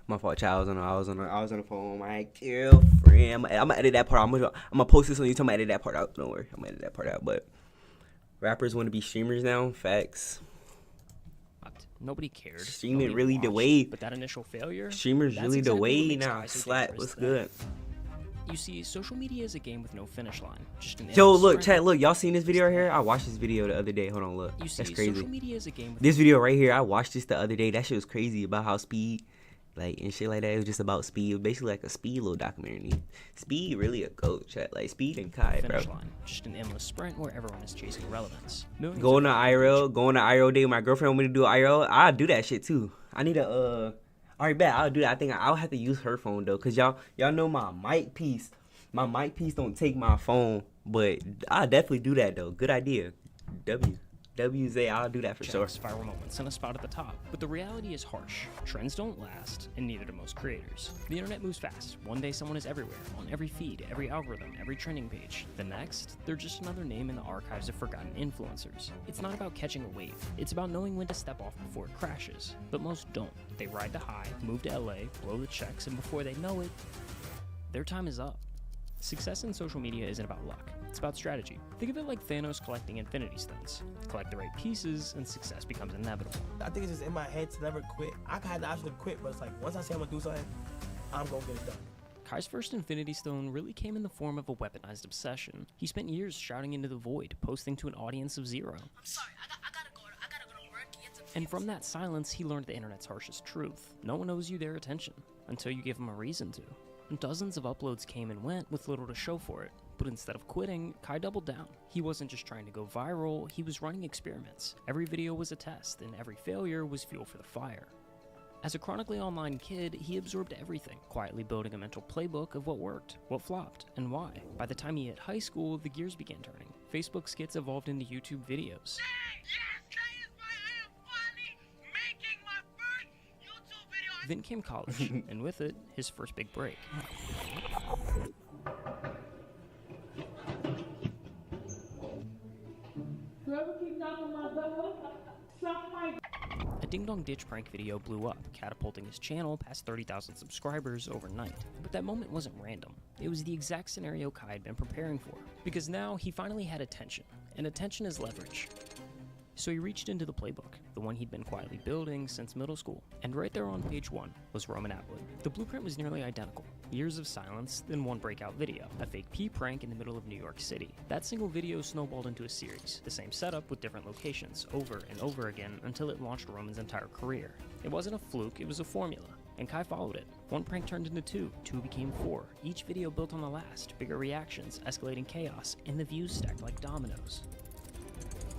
My fault, child. I was on the phone with my girlfriend. I'm gonna edit that part. I'm gonna post this on YouTube. I'm gonna edit that part out. Don't worry, I'm gonna edit that part out. But rappers want to be streamers now. Facts. Nobody cared. Streaming Nobody really the watched, way. But that initial failure. Streamers that's really the exactly what way makes now. Kai so Slap. dangerous What's today. good? You see, social media is a game with no finish line. Just an Yo, endless look, sprint. chat. Look, y'all seen this video right here? I watched this video the other day. Hold on, look. You see, That's crazy. social media is a game with This video right here, I watched this the other day. That shit was crazy about how Speed, like, and shit like that. It was just about Speed. It was basically like a Speed little documentary. Speed really a goat, chat. Like, Speed and Kai, bro. finish line. Just an endless sprint where everyone is chasing relevance. Millions Going of to people IRL day with my girlfriend want me to do IRL. I'll do that shit too. I need a alright, bet I'll do that. I think I'll have to use her phone though, cause y'all know my mic piece. My mic piece don't take my phone, but I'll definitely do that though. Good idea. WZ, I'll do that for sure. viral moments and a spot at the top. But the reality is harsh. Trends don't last, and neither do most creators. The internet moves fast. One day someone is everywhere, on every feed, every algorithm, every trending page. The next, they're just another name in the archives of forgotten influencers. It's not about catching a wave. It's about knowing when to step off before it crashes. But most don't. They ride the high, move to LA, blow the checks, and before they know it, their time is up. Success in social media isn't about luck. It's about strategy. Think of it like Thanos collecting Infinity Stones. Collect the right pieces, and success becomes inevitable. I think it's just in my head to never quit. I had the option to quit, but it's like, once I say I'm gonna do something, I'm gonna get it done. Kai's first Infinity Stone really came in the form of a weaponized obsession. He spent years shouting into the void, posting to an audience of zero. I'm sorry, I gotta go to work. And from that silence, he learned the internet's harshest truth. No one owes you their attention, until you give them a reason to. Dozens of uploads came and went with little to show for it. But instead of quitting, Kai doubled down. He wasn't just trying to go viral, he was running experiments. Every video was a test, and every failure was fuel for the fire. As a chronically online kid, he absorbed everything, quietly building a mental playbook of what worked, what flopped, and why. By the time he hit high school, the gears began turning. Facebook skits evolved into YouTube videos. Then came college, and with it, his first big break. A ding-dong ditch prank video blew up, catapulting his channel past 30,000 subscribers overnight. But that moment wasn't random. It was the exact scenario Kai had been preparing for. Because now, he finally had attention, and attention is leverage. So he reached into the playbook, the one he'd been quietly building since middle school. And right there on page 1 was Roman Atwood. The blueprint was nearly identical. Years of silence, then one breakout video, a fake pee prank in the middle of New York City. That single video snowballed into a series, the same setup with different locations, over and over again until it launched Roman's entire career. It wasn't a fluke, it was a formula. And Kai followed it. One prank turned into 2, 2 became 4. Each video built on the last, bigger reactions, escalating chaos, and the views stacked like dominoes.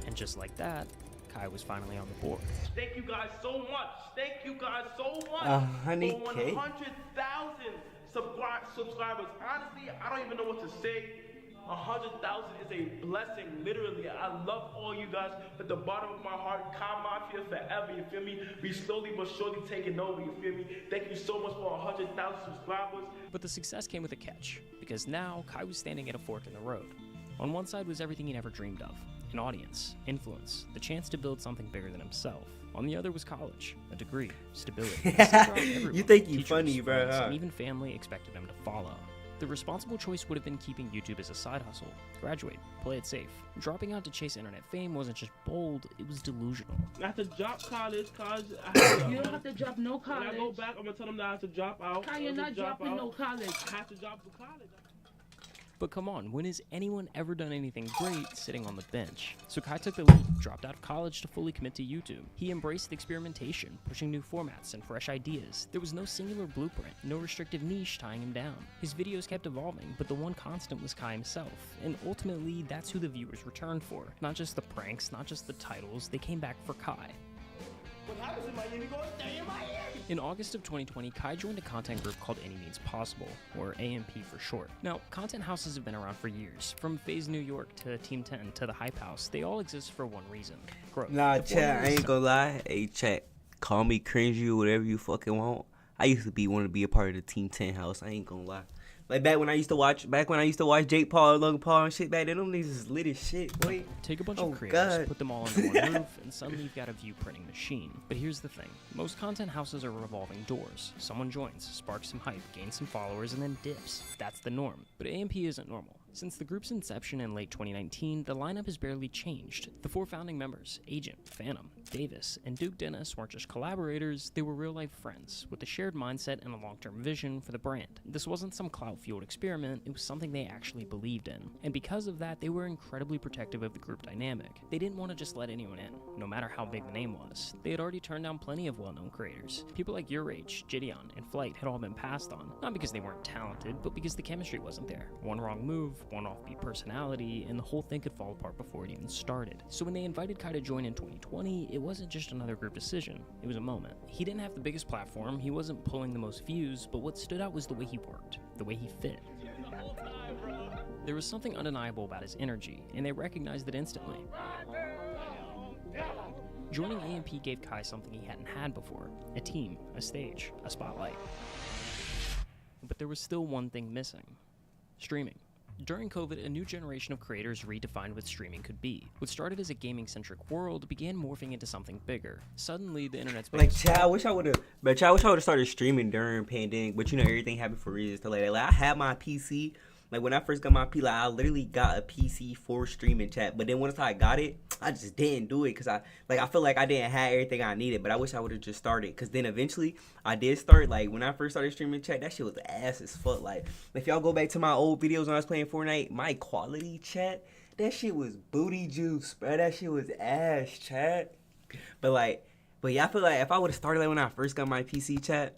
And just like that, Kai was finally on the board. Thank you guys so much. Thank you guys so much. For 100K. 100,000 subscribers. Honestly, I don't even know what to say. 100,000 is a blessing, literally. I love all you guys. At the bottom of my heart, Kai Mafia forever, you feel me? We slowly but surely taking over, you feel me? Thank you so much for 100,000 subscribers. But the success came with a catch, because now Kai was standing at a fork in the road. On one side was everything he never dreamed of. An audience, influence, the chance to build something bigger than himself. On the other was college, a degree, stability. You think you Teachers, funny, bro, friends, huh? and even family expected him to follow. The responsible choice would have been keeping YouTube as a side hustle. Graduate, play it safe. Dropping out to chase internet fame wasn't just bold, it was delusional. I have to drop college, You don't have to drop no college. When I go back, I'm gonna tell them that I have to drop out. Kai, you're not dropping no college. I have to drop the college. But come on, when has anyone ever done anything great sitting on the bench? So Kai took the leap, dropped out of college to fully commit to YouTube. He embraced experimentation, pushing new formats and fresh ideas. There was no singular blueprint, no restrictive niche tying him down. His videos kept evolving, but the one constant was Kai himself. And ultimately, that's who the viewers returned for. Not just the pranks, not just the titles, they came back for Kai. What happens in Miami goes stay in Miami. In August of 2020, Kai joined a content group called Any Means Possible, or AMP for short. Now, content houses have been around for years. From FaZe New York to Team 10 to the Hype House, they all exist for one reason: growth. Nah, The chat, formula I is ain't gonna lie. Hey, chat, call me cringy or whatever you fucking want. I used to want to be a part of the Team 10 house. I ain't gonna lie. Like back when I used to watch Jake Paul and Logan Paul and shit back then, them niggas is lit as shit, boy. Take a bunch Oh, of creators, God. put them all under one roof, and suddenly you've got a view printing machine. But here's the thing. Most content houses are revolving doors. Someone joins, sparks some hype, gains some followers, and then dips. That's the norm. But AMP isn't normal. Since the group's inception in late 2019, the lineup has barely changed. The 4 founding members, Agent, Phantom, Davis, and Duke Dennis weren't just collaborators, they were real-life friends, with a shared mindset and a long-term vision for the brand. This wasn't some clout-fueled experiment, it was something they actually believed in. And because of that, they were incredibly protective of the group dynamic. They didn't want to just let anyone in, no matter how big the name was. They had already turned down plenty of well-known creators. People like Your Age, Gideon, and Flight had all been passed on, not because they weren't talented, but because the chemistry wasn't there. One wrong move, one offbeat personality, and the whole thing could fall apart before it even started. So when they invited Kai to join in 2020, it wasn't just another group decision, it was a moment. He didn't have the biggest platform, he wasn't pulling the most views, but what stood out was the way he worked, the way he fit. There was something undeniable about his energy, and they recognized it instantly. Joining AMP gave Kai something he hadn't had before, a team, a stage, a spotlight. But there was still one thing missing: streaming. During COVID, a new generation of creators redefined what streaming could be. What started as a gaming-centric world began morphing into something bigger. Suddenly, the internet's Like, Chad, I wish I would have started streaming during pandemic, but you know everything happened for reasons. To like I had my PC. Like when I first got my PC, like I literally got a PC for streaming chat. But then once I got it, I just didn't do it because I feel like I didn't have everything I needed. But I wish I would have just started, because then eventually I did start. Like when I first started streaming chat, that shit was ass as fuck. Like if y'all go back to my old videos when I was playing Fortnite, my quality chat, that shit was booty juice, bro. That shit was ass chat. But yeah, I feel like if I would have started like when I first got my PC chat.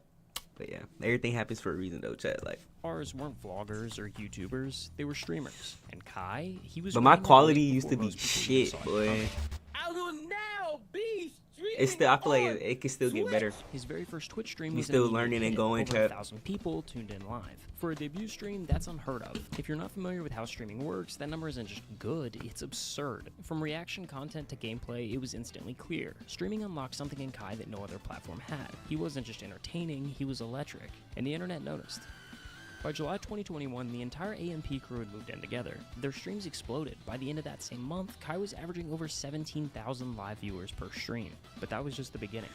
But yeah, everything happens for a reason though, chat. Like ours weren't vloggers or YouTubers, they were streamers. And Kai, he was. But my quality used to be shit, boy. I will now be streaming. It's still, I feel like it can still get better. His very first Twitch stream You was still an learning immediate and hit. going, Over chat. 1,000 people tuned in live. For a debut stream, that's unheard of. If you're not familiar with how streaming works, that number isn't just good, it's absurd. From reaction content to gameplay, it was instantly clear. Streaming unlocked something in Kai that no other platform had. He wasn't just entertaining, he was electric. And the internet noticed. By July 2021, the entire AMP crew had moved in together. Their streams exploded. By the end of that same month, Kai was averaging over 17,000 live viewers per stream. But that was just the beginning.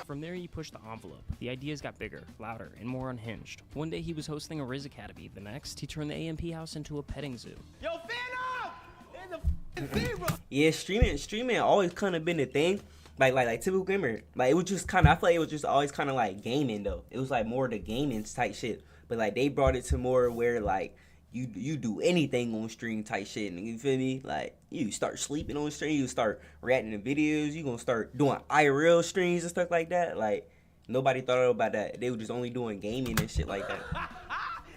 From there, he pushed the envelope. The ideas got bigger, louder, and more unhinged. One day, he was hosting a Riz Academy. The next, he turned the AMP house into a petting zoo. Yo, Phantom! In the f***ing bro! Yeah, streaming always kind of been a thing. Like typical gamer. Like it was just kind of, I feel like it was just always kind of like gaming though. It was like more the gaming type shit. But like they brought it to more where like you do anything on stream type shit. And you feel me? Like you start sleeping on stream, you start reacting to videos, you gonna start doing IRL streams and stuff like that. Like nobody thought about that. They were just only doing gaming and shit like that.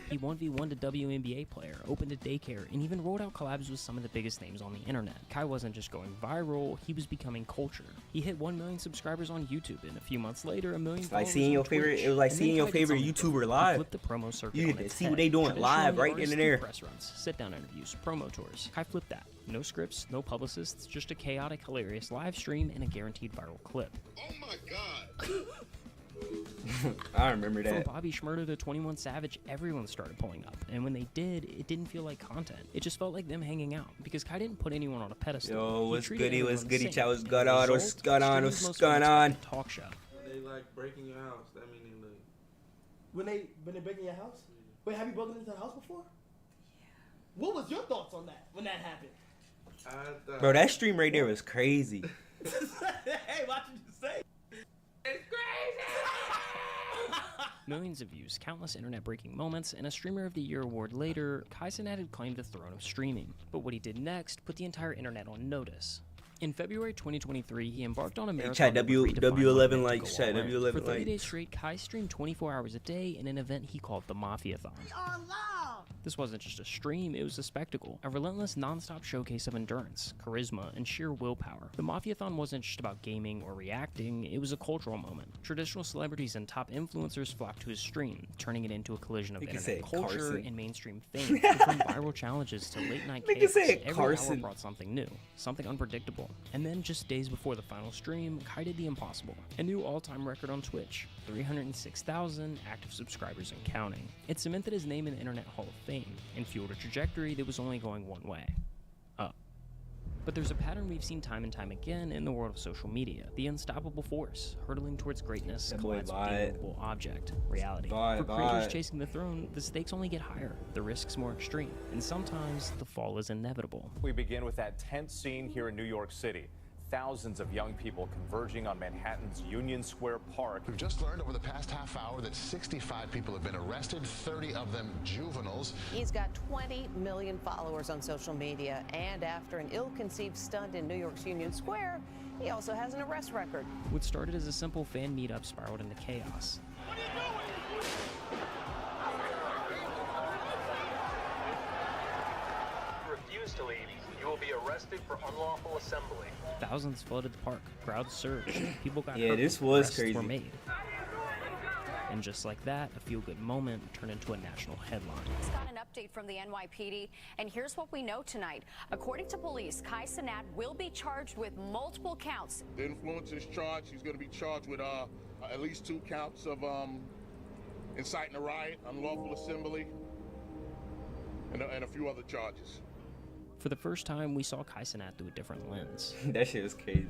He 1v1'd a WNBA player, opened a daycare, and even rolled out collabs with some of the biggest names on the internet. Kai wasn't just going viral, he was becoming culture. He hit 1 million subscribers on YouTube, and a few months later, 1 million Like followers seeing on your favorite, Twitch. it was like And seeing then your Kai did favorite something YouTuber different. live. He flipped the promo circuit You on get to its see head. what they doing live right then and there. Press runs, sit-down interviews, promo tours. Kai flipped that. No scripts, no publicists, just a chaotic, hilarious live stream and a guaranteed viral clip. Oh my god. I remember From that. Bobby Shmurda to 21 Savage, everyone started pulling up. And when they did, it didn't feel like content. It just felt like them hanging out. Because Kai didn't put anyone on a pedestal. Yo, He what's treated goody, everyone what's the goody, same. chat, what's And going the on, what's result, going on, streaming's what's most going famous on? talk show. They like breaking your house. That meaning like When they break in your house? Wait, have you broken into a house before? Yeah. What was your thoughts on that when that happened? Bro, that stream right there was crazy. Hey, watch what you say. It's crazy. Millions of views, countless internet-breaking moments, and a Streamer of the Year award later, Kaisen had claimed the throne of streaming. But what he did next put the entire internet on notice. In February 2023, he embarked on a marathon. chat, that would redefine what W11 it meant to likes, go chat, all in. W11 For 30 likes. days straight, Kai streamed 24 hours a day in an event he called the Mafia-thon. We are live This wasn't just a stream, it was a spectacle, a relentless non-stop showcase of endurance, charisma, and sheer willpower. The Mafiathon wasn't just about gaming or reacting, it was a cultural moment. Traditional celebrities and top influencers flocked to his stream, turning it into a collision of internet culture and mainstream fame. From viral challenges to late-night chaos, every hour brought something new, something unpredictable. And then just days before the final stream, Kai did the impossible. A new all-time record on Twitch, 306,000 active subscribers and counting. It cemented his name in the Internet Hall of Fame and fueled a trajectory that was only going one way: up. But there's a pattern we've seen time and time again in the world of social media: the unstoppable force, hurtling towards greatness, collides with the immovable object, reality. For creators chasing the throne, the stakes only get higher, the risks more extreme, and sometimes the fall is inevitable. We begin with that tense scene here in New York City. Thousands of young people converging on Manhattan's Union Square Park. We've just learned over the past half hour that 65 people have been arrested, 30 of them juveniles. He's got 20 million followers on social media, and after an ill-conceived stunt in New York's Union Square, he also has an arrest record. What started as a simple fan meetup spiraled into chaos. What are you doing? Refuse to leave. You will be arrested for unlawful assembly. Thousands flooded the park, crowds surged, people got yeah, hurt, this was arrests crazy. were made. And just like that, a feel-good moment turned into a national headline. Just got an update from the NYPD, and here's what we know tonight. According to police, Kai Cenat will be charged with multiple counts. The influencer is charged. He's going to be charged with at least 2 counts of inciting a riot, unlawful assembly, and a few other charges. For the first time, we saw Kai Cenat through a different lens. That shit was crazy.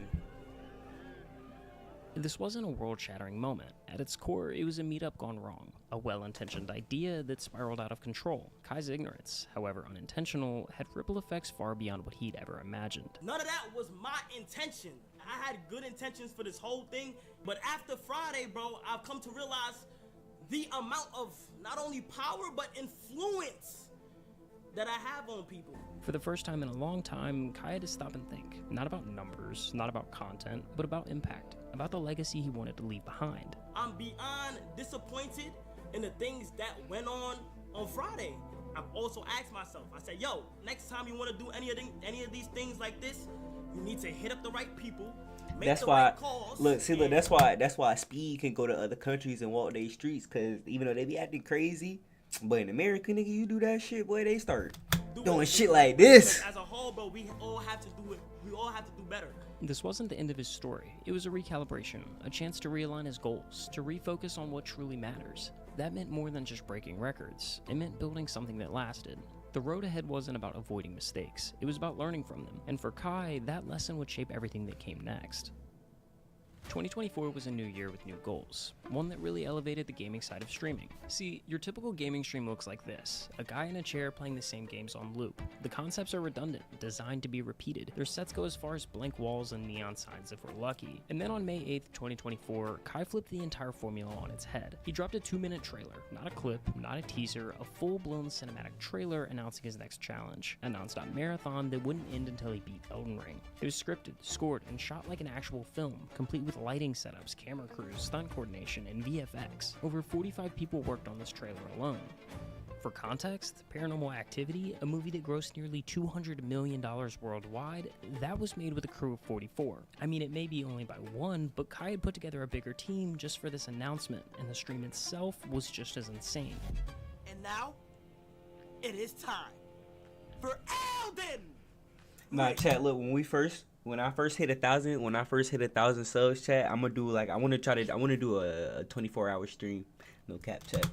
This wasn't a world-shattering moment. At its core, it was a meetup gone wrong, a well-intentioned idea that spiraled out of control. Kai's ignorance, however unintentional, had ripple effects far beyond what he'd ever imagined. None of that was my intention. I had good intentions for this whole thing, but after Friday, bro, I've come to realize the amount of not only power, but influence that I have on people. For the first time in a long time, Kai had to stop and think. Not about numbers, not about content, but about impact, about the legacy he wanted to leave behind. I'm beyond disappointed in the things that went on Friday. I've also asked myself, I said, yo, next time you want to do any of these things like this, you need to hit up the right people. That's why, look, that's why Speed can go to other countries and walk their streets, because even though they be acting crazy, but in America, nigga, you do that shit, boy, they start doing shit like this. As a whole, bro, we all have to do it. We all have to do better. This wasn't the end of his story. It was a recalibration, a chance to realign his goals, to refocus on what truly matters. That meant more than just breaking records. It meant building something that lasted. The road ahead wasn't about avoiding mistakes. It was about learning from them. And for Kai, that lesson would shape everything that came next. 2024 was a new year with new goals, one that really elevated the gaming side of streaming. See, your typical gaming stream looks like this: a guy in a chair playing the same games on loop. The concepts are redundant, designed to be repeated. Their sets go as far as blank walls and neon signs if we're lucky. And then on May 8th, 2024, Kai flipped the entire formula on its head. He dropped a 2-minute trailer, not a clip, not a teaser, a full-blown cinematic trailer announcing his next challenge, a non-stop marathon that wouldn't end until he beat Elden Ring. It was scripted, scored, and shot like an actual film, complete with lighting setups, camera crews, stunt coordination, and VFX. Over 45 people worked on this trailer alone. For context, Paranormal Activity, a movie that grossed nearly $200 million worldwide, that was made with a crew of 44. I mean, it may be only by one, but Kai had put together a bigger team just for this announcement, and the stream itself was just as insane. And now, it is time for Elden! Nah, chat, look, when I first hit 1,000 subs, chat, I'm gonna do I want to do a 24-hour stream, no cap, chat.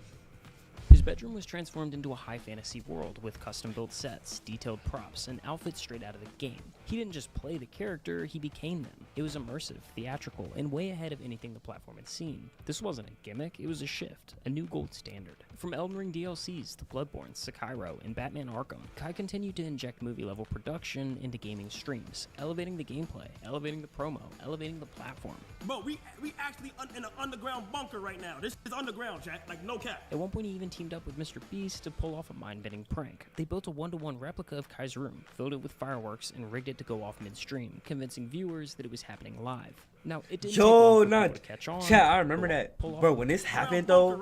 His bedroom was transformed into a high fantasy world with custom-built sets, detailed props, and outfits straight out of the game. He didn't just play the character, he became them. It was immersive, theatrical, and way ahead of anything the platform had seen. This wasn't a gimmick, it was a shift, a new gold standard. From Elden Ring DLCs to Bloodborne, Sekiro, and Batman Arkham, Kai continued to inject movie-level production into gaming streams, elevating the gameplay, elevating the promo, elevating the platform. Bro, we actually in an underground bunker right now. This is underground, chat, like no cap. At one point, he even teamed teamed up with Mr. Beast to pull off a mind-bending prank. They built a one-to-one replica of Kai's room, filled it with fireworks, and rigged it to go off midstream, convincing viewers that it was happening live. Now, it didn't take long for people to catch on. Chat, I remember that. Bro, when this happened, though,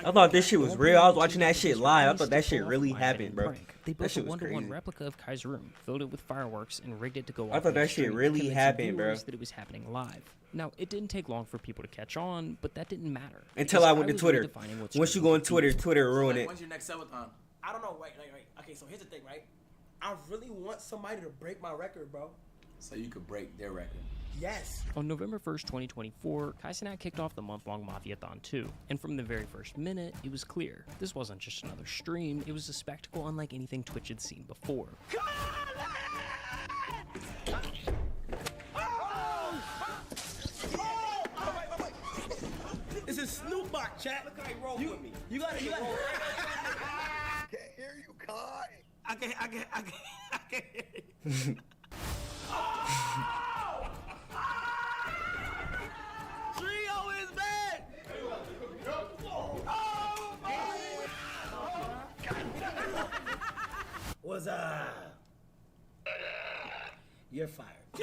I thought this shit was real. I was watching that shit live. I thought that shit really happened, bro. They That built a shit was one-to-one crazy. replica of Kai's room, filled it with fireworks, and rigged it to go off I thought that shit midstream, really convincing happened, bro. viewers that it was happening live. Now, it didn't take long for people to catch on, but that didn't matter. Until because I went to was Twitter. redefining what Once you streaming go on could Twitter, be. Twitter ruin it. When's your next subathon? I don't know. Right. Okay, so here's the thing, right? I really want somebody to break my record, bro. So you could break their record. Yes. On November 1st, 2024, Kai Cenat kicked off the month-long Mafiathon 2, and from the very first minute, it was clear. This wasn't just another stream, it was a spectacle unlike anything Twitch had seen before. This is Snoop Dogg, chat. Look how he rolled with me. You gotta. I can't hear you, Kai. I can't hear you. Trio is back. What's up? You're fired. I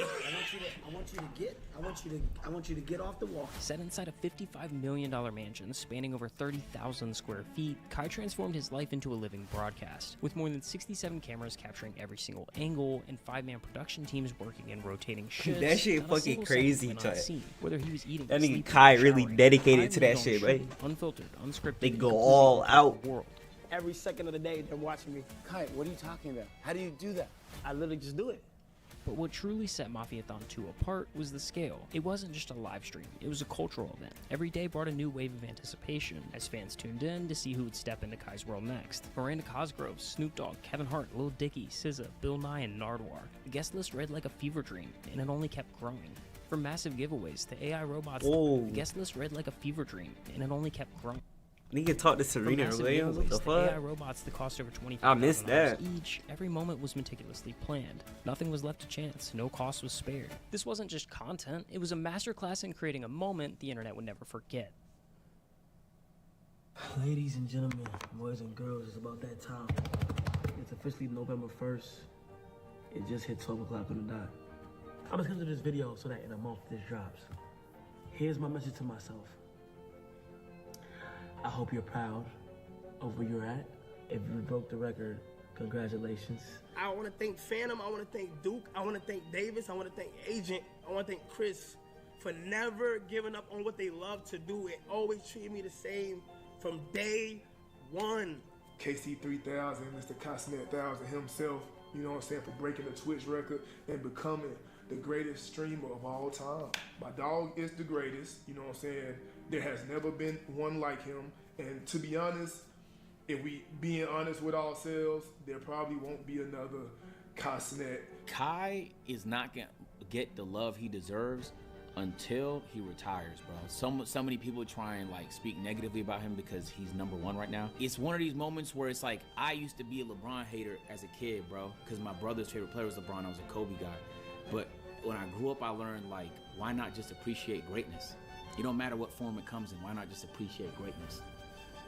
want you to get off the wall. Set inside a $55 million mansion spanning over 30,000 square feet, Kai transformed his life into a living broadcast, with more than 67 cameras capturing every single angle and 5-man production teams working in rotating shifts. That shit Not a fucking single crazy, second went chat. unseen, whether he was eating, That nigga sleeping, Kai or really showering. dedicated to Kai that was shit, on right? shooting, unfiltered, unscripted, They and go completely all in out. the world. Every second of the day, they're watching me. Kai, what are you talking about? How do you do that? I literally just do it. But what truly set Mafiathon 2 apart was the scale. It wasn't just a live stream, it was a cultural event. Every day brought a new wave of anticipation as fans tuned in to see who would step into Kai's world next. Miranda Cosgrove, Snoop Dogg, Kevin Hart, Lil Dicky, SZA, Bill Nye, and Nardwuar. The guest list read like a fever dream, and it only kept growing. From massive giveaways to AI robots, Whoa. the guest list read like a fever dream, and it only kept growing. Nigga talk to From Serena massive Williams. What the giveaways to AI fuck? robots that cost over $25,000 I missed that. each, every moment was meticulously planned. Nothing was left to chance, no cost was spared. This wasn't just content, it was a masterclass in creating a moment the internet would never forget. Ladies and gentlemen, boys and girls, it's about that time. It's officially November 1st. It just hit 12 o'clock on the dot. I'm just gonna do this video so that in a month this drops. Here's my message to myself. I hope you're proud of where you're at. If you broke the record, congratulations. I want to thank Phantom. I want to thank Duke. I want to thank Davis. I want to thank Agent. I want to thank Chris for never giving up on what they love to do and always treating me the same from day one. KC3000, Mr. Cosnet 1000 himself, you know what I'm saying, for breaking the Twitch record and becoming the greatest streamer of all time. My dog is the greatest, you know what I'm saying. There has never been one like him. And to be honest, if we being honest with ourselves, there probably won't be another Cosnet. Kai is not gonna get the love he deserves until he retires, bro. So many people try and like speak negatively about him because he's #1 right now. It's one of these moments where it's like, I used to be a LeBron hater as a kid, bro, because my brother's favorite player was LeBron. I was a Kobe guy. But when I grew up, I learned, like, why not just appreciate greatness? It don't matter what form it comes in. Why not just appreciate greatness?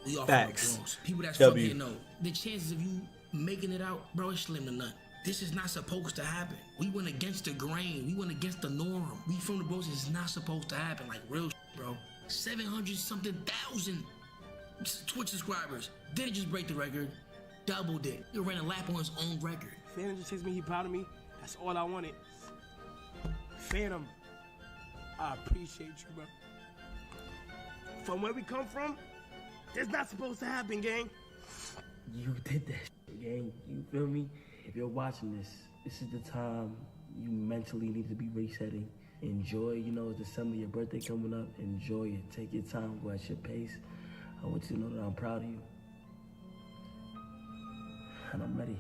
We all Facts. from the Bronx. People that's W. from here know the chances of you making it out, bro, is slim to none. This is not supposed to happen. We went against the grain. We went against the norm. We from the Bronx. It's not supposed to happen. Like real shit, bro. 700-something thousand Twitch subscribers. Didn't just break the record. Doubled it. He ran a lap on his own record. Phantom just takes me, he proud of me. That's all I wanted. Phantom, I appreciate you, bro. From where we come from, it's not supposed to happen, gang. You did that shit, gang. You feel me? If you're watching this, this is the time you mentally need to be resetting. Enjoy, you know, it's December, your birthday coming up. Enjoy it. Take your time, go at your pace. I want you to know that I'm proud of you. And I'm ready.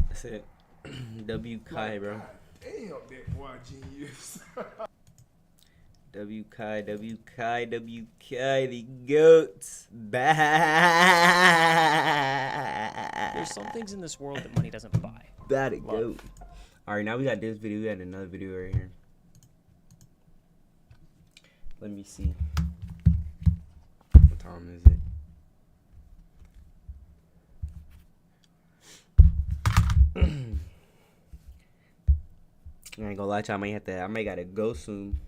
That's it. W Kai, bro. Damn, that boy genius. W Kai, W Kai, W Kai, the goats back. There's some things in this world that money doesn't buy. That a goat. All right, now we got this video. We got another video right here. Let me see. What time is it? I ain't gonna lie to you, I might gotta go soon.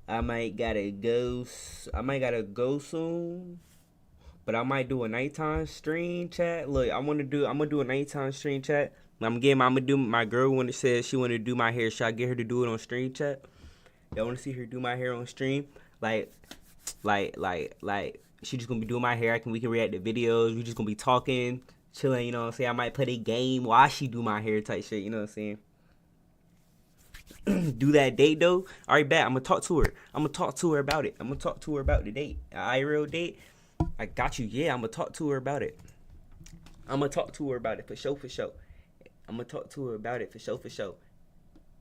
I might gotta go soon. But I might do a nighttime stream chat. Look, I'm gonna do a nighttime stream chat. I'm gonna do my girl when it says she wanna do my hair. Should I get her to do it on stream chat? Y'all wanna see her do my hair on stream? Like she just gonna be doing my hair. We can react to videos. We just gonna be talking, chilling, you know what I'm saying? I might play a game while she do my hair type shit, you know what I'm saying? Do that date though. Alright, bet. I'm gonna talk to her. I'm gonna talk to her about it. I'm gonna talk to her about the date. IRL date. I got you. Yeah, I'm gonna talk to her about it. I'm gonna talk to her about it for sure. I'm gonna talk to her about it for sure.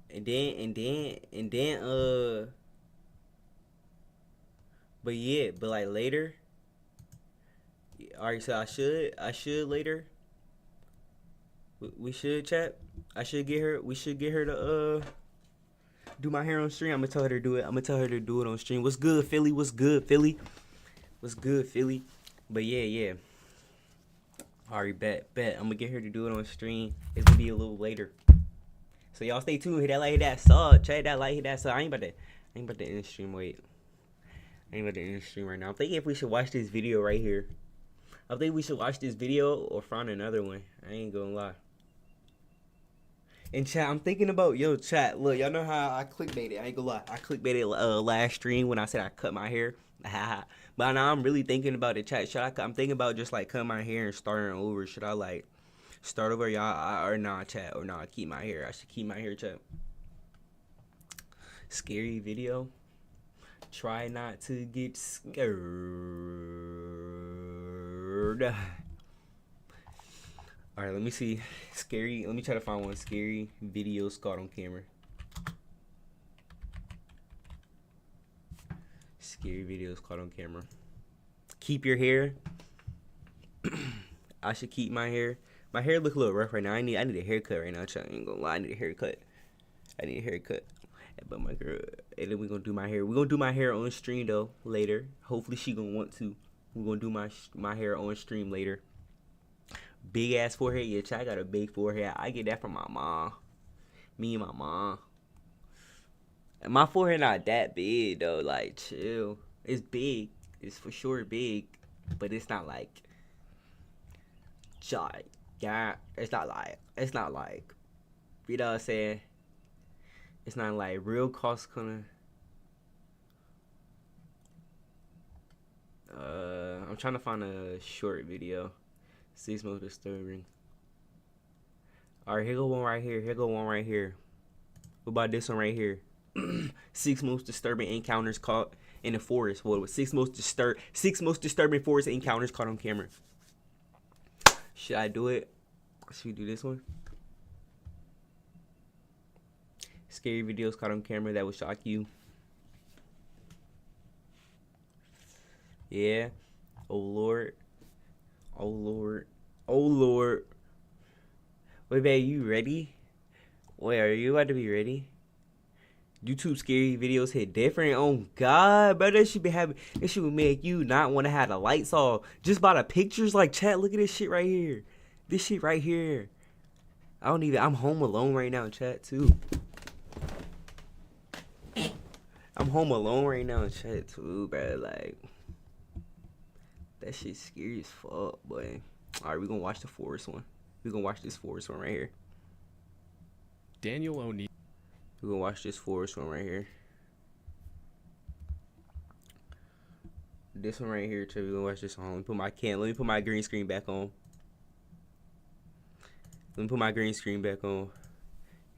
And then but yeah, but like later. Alright, so I should later. We should chat. We should get her to do my hair on stream. I'm gonna tell her to do it. I'm gonna tell her to do it on stream. What's good, Philly? What's good, Philly? But yeah. Alright, bet. I'm gonna get her to do it on stream. It's gonna be a little later. So y'all stay tuned. Hit that like, hit that sub. Check that like, hit that sub. I ain't about to end stream. Wait. I ain't about to end stream right now. I'm thinking if we should watch this video right here. I think we should watch this video or find another one. I ain't gonna lie. And chat, I'm thinking about, chat, look, y'all know how I clickbaited. I ain't gonna lie. I clickbaited last stream when I said I cut my hair. But now I'm really thinking about it, chat. I'm thinking about just like cutting my hair and starting over. Should I like start over, y'all, or nah, chat, or nah, keep my hair? I should keep my hair, chat. Scary video. Try not to get scared. Alright, let me see. Let me try to find one. Scary videos caught on camera. Scary videos caught on camera. Keep your hair. I should keep my hair. My hair look a little rough right now. I need a haircut right now. I ain't gonna lie. I need a haircut. But my girl, and then we're gonna do my hair. We're gonna do my hair on stream though later. Hopefully she gonna want to. We're gonna do my hair on stream later. Big ass forehead. Yeah, chat, I got a big forehead. I get that from my mom. Me and my mom. And my forehead not that big though. Like, chill. It's big. It's for sure big, but it's not like. Yeah, it's not like. You know what I'm saying? It's not like real cost kinda. I'm trying to find a short video. 6 most disturbing. Alright, here go one right here. What about this one right here? 6 most disturbing encounters caught in the forest. What was 6 most disturbing forest encounters caught on camera? Should I do it? Should we do this one? Scary videos caught on camera that would shock you. Yeah. Oh Lord. Wait, babe, you ready? Wait, are you about to be ready? YouTube scary videos hit different. Oh God, bro, that should make you not want to have the lights off. Just by the pictures, like, chat, look at this shit right here. I'm home alone right now in chat too. I'm home alone right now in chat too, bro. Like, that shit's scary as fuck, boy. Alright, we're gonna watch the forest one. We're gonna watch this forest one right here. Daniel O'Neill. We're gonna watch this forest one right here. This one right here, too. We're gonna watch this one. Let me put my green screen back on.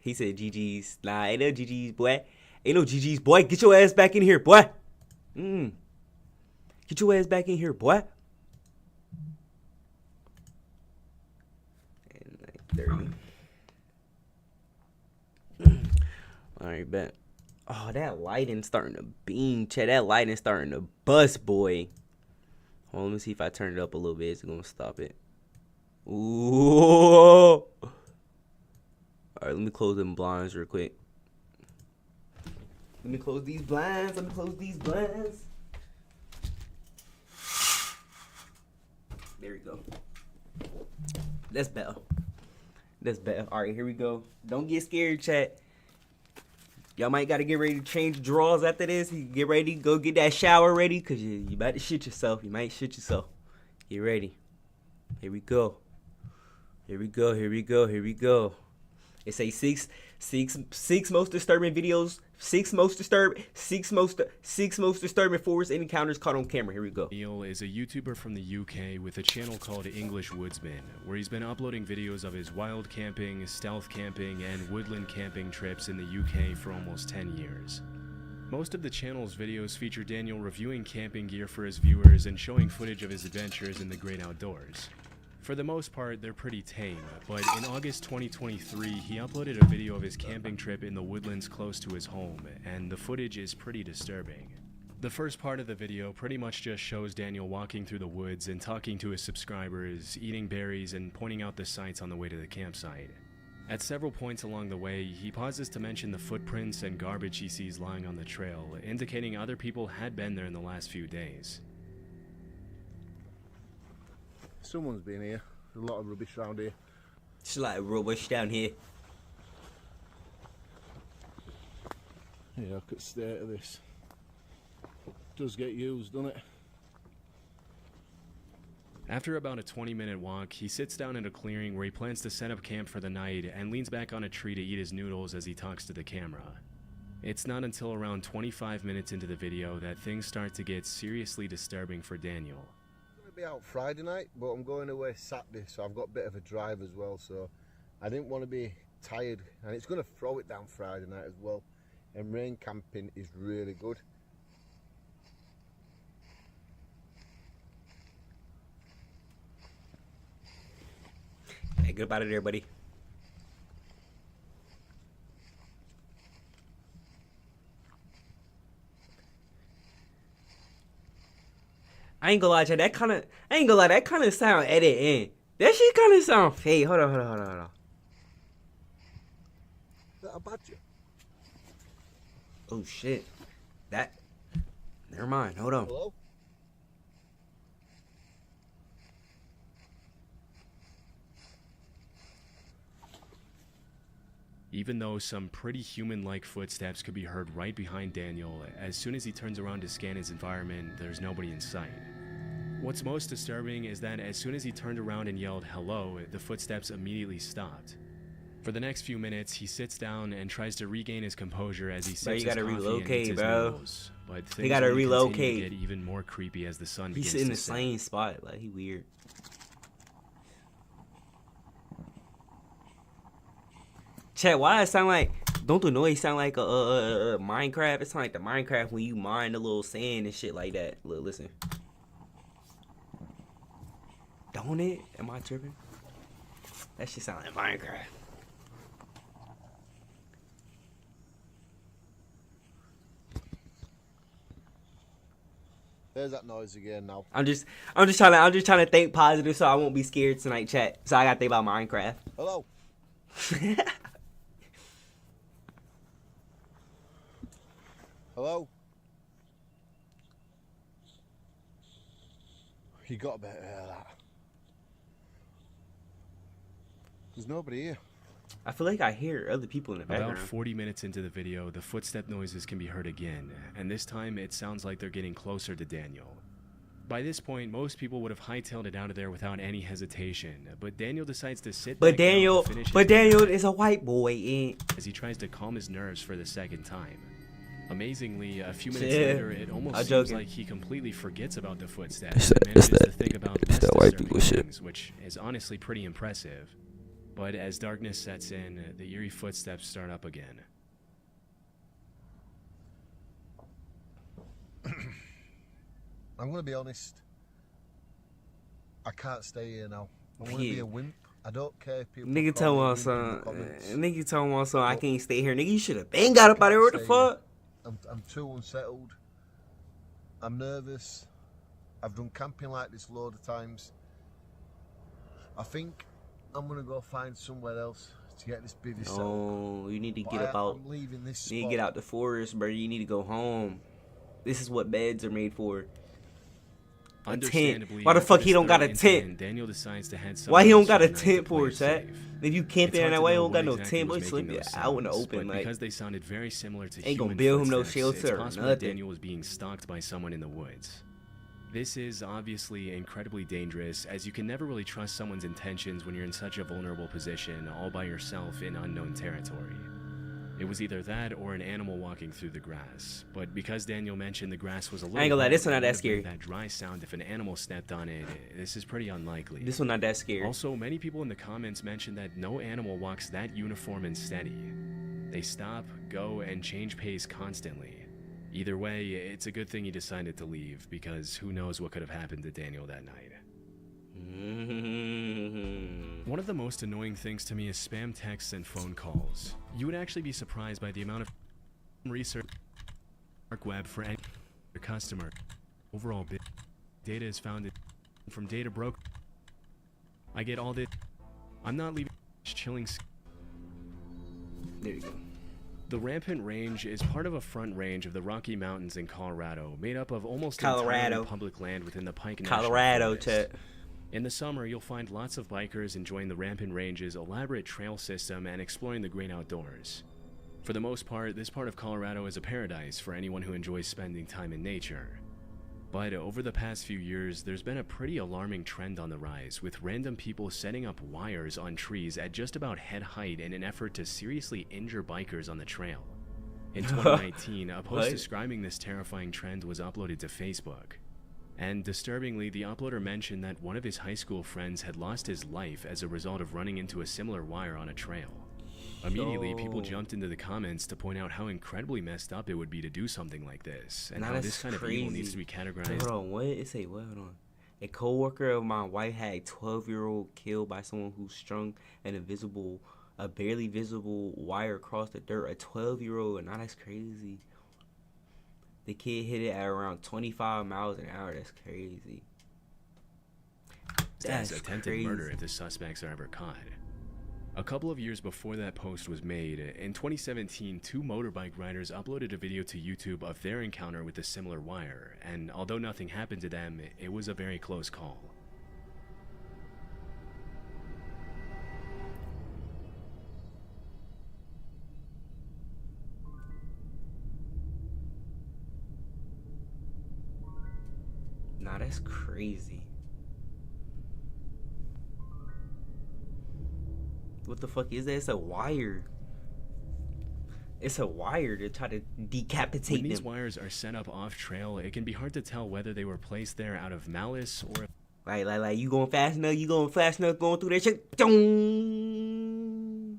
He said GG's. Nah, ain't no GG's, boy. Get your ass back in here, boy. Get your ass back in here, boy. And like 30. Alright, bet. Oh, that lighting starting to beam, chat. That lighting starting to bust, boy. Hold on, let me see if I turn it up a little bit. It's gonna stop it. Ooh. Alright, let me close them blinds real quick. Let me close these blinds. Let me close these blinds. There we go. That's better. That's better. All right, here we go. Don't get scared, chat. Y'all might gotta get ready to change drawers after this. You get ready, go get that shower ready, cause you about to shit yourself. You might shit yourself. Get ready. Here we go. Here we go. Here we go. Here we go. It say six most disturbing videos. Six most disturbing forest encounters caught on camera. Here we go. Neil is a YouTuber from the UK with a channel called English Woodsman, where he's been uploading videos of his wild camping, stealth camping, and woodland camping trips in the UK for almost 10 years. Most of the channel's videos feature Daniel reviewing camping gear for his viewers and showing footage of his adventures in the great outdoors. For the most part, they're pretty tame, but in August 2023, he uploaded a video of his camping trip in the woodlands close to his home, and the footage is pretty disturbing. The first part of the video pretty much just shows Daniel walking through the woods and talking to his subscribers, eating berries, and pointing out the sights on the way to the campsite. At several points along the way, he pauses to mention the footprints and garbage he sees lying on the trail, indicating other people had been there in the last few days. Someone's been here. There's a lot of rubbish around here. It's a lot of rubbish down here. Yeah, look at the state of this. It does get used, doesn't it? After about a 20-minute walk, he sits down in a clearing where he plans to set up camp for the night and leans back on a tree to eat his noodles as he talks to the camera. It's not until around 25 minutes into the video that things start to get seriously disturbing for Daniel. Be out Friday night, but I'm going away Saturday, so I've got a bit of a drive as well, so I didn't want to be tired, and it's going to throw it down Friday night as well, and rain camping is really good. Hey, get up out of there, buddy. I ain't gonna lie to you, that kind of sound edit in. That shit kind of sound fake. Hold on. Is that a badger? Oh shit. Never mind. Hold on. Hello? Even though some pretty human-like footsteps could be heard right behind Daniel, as soon as he turns around to scan his environment, there's nobody in sight. What's most disturbing is that as soon as he turned around and yelled hello, the footsteps immediately stopped. For the next few minutes, he sits down and tries to regain his composure as he sips his coffee and eats his noodles. But things only continue to get even more creepy as the sun begins to set. He's in the same spot, like he weird. Chat, why it sound like? Don't the noise sound like a Minecraft? It sound like the Minecraft when you mine the little sand and shit like that. Look, listen. Don't it? Am I tripping? That shit sound like Minecraft. There's that noise again now. I'm just trying to think positive so I won't be scared tonight, chat. So I gotta think about Minecraft. Hello. Hello? You got to better hear that. There's nobody here. I feel like I hear other people in the background. About 40 minutes into the video, the footstep noises can be heard again, and this time it sounds like they're getting closer to Daniel. By this point, most people would have hightailed it out of there without any hesitation, but Daniel decides to sit back down to finish his Daniel is a white boy, as he tries to calm his nerves for the second time. Amazingly, a few minutes later, it almost seems like he completely forgets about the footsteps and manages to think about less disturbing things, which is honestly pretty impressive. But as darkness sets in, the eerie footsteps start up again. I'm going to be honest. I can't stay here now. I'm going to be a wimp. I don't care if people... Nigga tell me something. I can't stay here. Nigga, you should have been got up out of here. What the fuck? I'm too unsettled. I'm nervous. I've done camping like this a load of times. I think I'm going to go find somewhere else to get this bivvy set up. No, you need to get But about. I'm leaving this You need to spot. get out the forest, bro. You need to go home. This is what beds are made for. A tent. Understandably, Why the after fuck he this don't got a third tent? incident, Daniel decides to head Why he somewhere don't else got for a the night to tent play for it it, chat? safe. If you camping It's in hard that to way, know don't got what no exactly tent, was boy, sleep making those out in the sounds, open, but like. because they sounded very similar to Ain't gonna human build him no footsteps, shelter it's or possible that nothing. Daniel was being stalked by someone in the woods. This is obviously incredibly dangerous, as you can never really trust someone's intentions when you're in such a vulnerable position all by yourself in unknown territory. It was either that or an animal walking through the grass, but because Daniel mentioned the grass was a little I ain't gonna lie, wet, this one not it that would have scary. made that dry sound if an animal stepped on it. This is pretty unlikely. This one not that scary. Also, many people in the comments mentioned that no animal walks that uniform and steady. They stop, go, and change pace constantly. Either way, it's a good thing he decided to leave, because who knows what could have happened to Daniel that night. One of the most annoying things to me is spam texts and phone calls. You would actually be surprised by the amount of research on the dark web for any customer. Overall, data is found from data broker. I get all this. I'm not leaving chilling. There you go. The Rampant Range is part of a front range of the Rocky Mountains in Colorado, made up of almost Colorado. entirely public land within the Pike National Colorado, Forest. chat. In the summer, you'll find lots of bikers enjoying the Rampant Range's elaborate trail system and exploring the great outdoors. For the most part, this part of Colorado is a paradise for anyone who enjoys spending time in nature. But over the past few years, there's been a pretty alarming trend on the rise, with random people setting up wires on trees at just about head height in an effort to seriously injure bikers on the trail. In 2019, a post What? describing this terrifying trend was uploaded to Facebook. And disturbingly, the uploader mentioned that one of his high school friends had lost his life as a result of running into a similar wire on a trail. Immediately, people Yo. jumped into the comments to point out how incredibly messed up it would be to do something like this, and Nah, how that's this kind of crazy. evil needs to be categorized. Hold on, what? It say what? Hold on. A co-worker of mine wife had a 12-year-old killed by someone who strung a barely visible wire across the dirt. A 12-year-old, nah, that's crazy. The kid hit it at around 25 miles an hour. That's crazy. That's That's attempted crazy. murder if the suspects are ever caught. A couple of years before that post was made, in 2017, two motorbike riders uploaded a video to YouTube of their encounter with a similar wire, and although nothing happened to them, it was a very close call. Nah, that's crazy. What the fuck is that? It's a wire. It's a wire to try to decapitate When these them. wires are set up off trail, it can be hard to tell whether they were placed there out of malice or if Like, you going fast enough, going through that shit. Dong.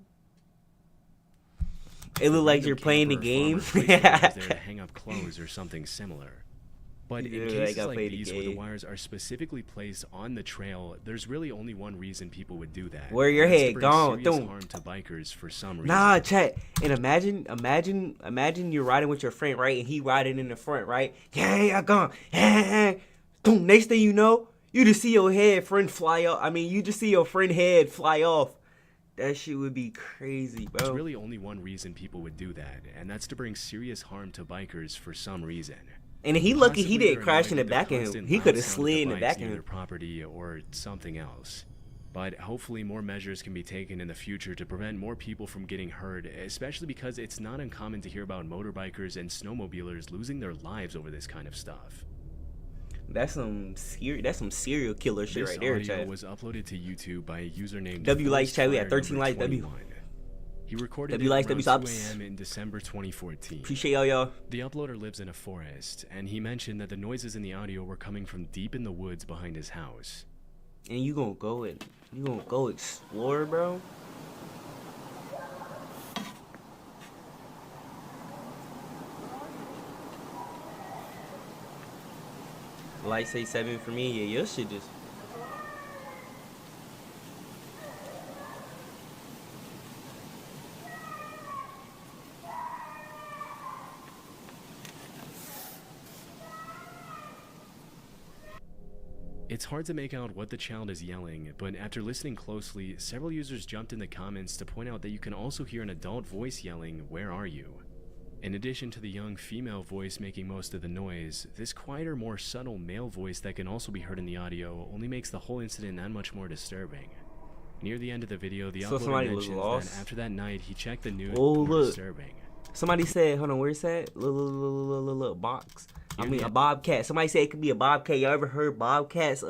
It look like you're playing the game. there to hang up clothes or something similar. But Yeah, in I cases gotta like play the these where the game. wires are specifically placed on the trail, there's really only one reason people would do that. Where your and that's to head bring gone, serious boom. harm to bikers for some reason. Nah, chat. And imagine you're riding with your friend, right? And he riding in the front, right? Yeah, gone. Boom. Next thing you know, you just see your friend fly off. You just see your friend head fly off. That shit would be crazy, bro. There's really only one reason people would do that, and that's to bring serious harm to bikers for some reason. And he lucky he Possibly didn't they're crash in the annoyed with back of him. constant He loud could have sound of slid in the bikes back of near him. their property or something else. But hopefully more measures can be taken in the future to prevent more people from getting hurt, especially because it's not uncommon to hear about motorbikers and snowmobilers losing their lives over this kind of stuff. That's some serial killer shit This right there, audio chat. was uploaded to YouTube by a user named W likes, chat. We had Forest 13 Fire likes. W. 21. He recorded W it likes, around W 2 subs. a.m. in December 2014. Appreciate y'all. The uploader lives in a forest, and he mentioned that the noises in the audio were coming from deep in the woods behind his house. And you gonna go explore, bro? Light say 7 for me. Yeah, your shit just. It's It's hard to make out what the child is yelling, but after listening closely, several users jumped in the comments to point out that you can also hear an adult voice yelling, "Where are you?" In addition to the young female voice making most of the noise, this quieter, more subtle male voice that can also be heard in the audio only makes the whole incident that much more disturbing. Near the end of the video, the uploader mentions that after that night, he checked the news. Oh, look. Disturbing. Somebody said, hold on, where's that? Look, box. I mean, a bobcat. Somebody said it could be a bobcat. Y'all ever heard bobcats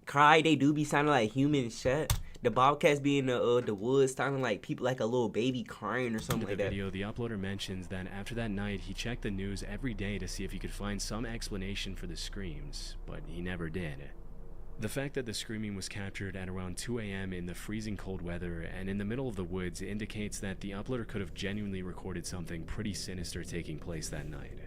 cry? They do be sounding like human shit. The bobcats be in the woods sounding like people, like a little baby crying or something like that. In the video, the uploader mentions that after that night, he checked the news every day to see if he could find some explanation for the screams, but he never did. The fact that the screaming was captured at around 2 a.m. in the freezing cold weather and in the middle of the woods indicates that the uploader could have genuinely recorded something pretty sinister taking place that night.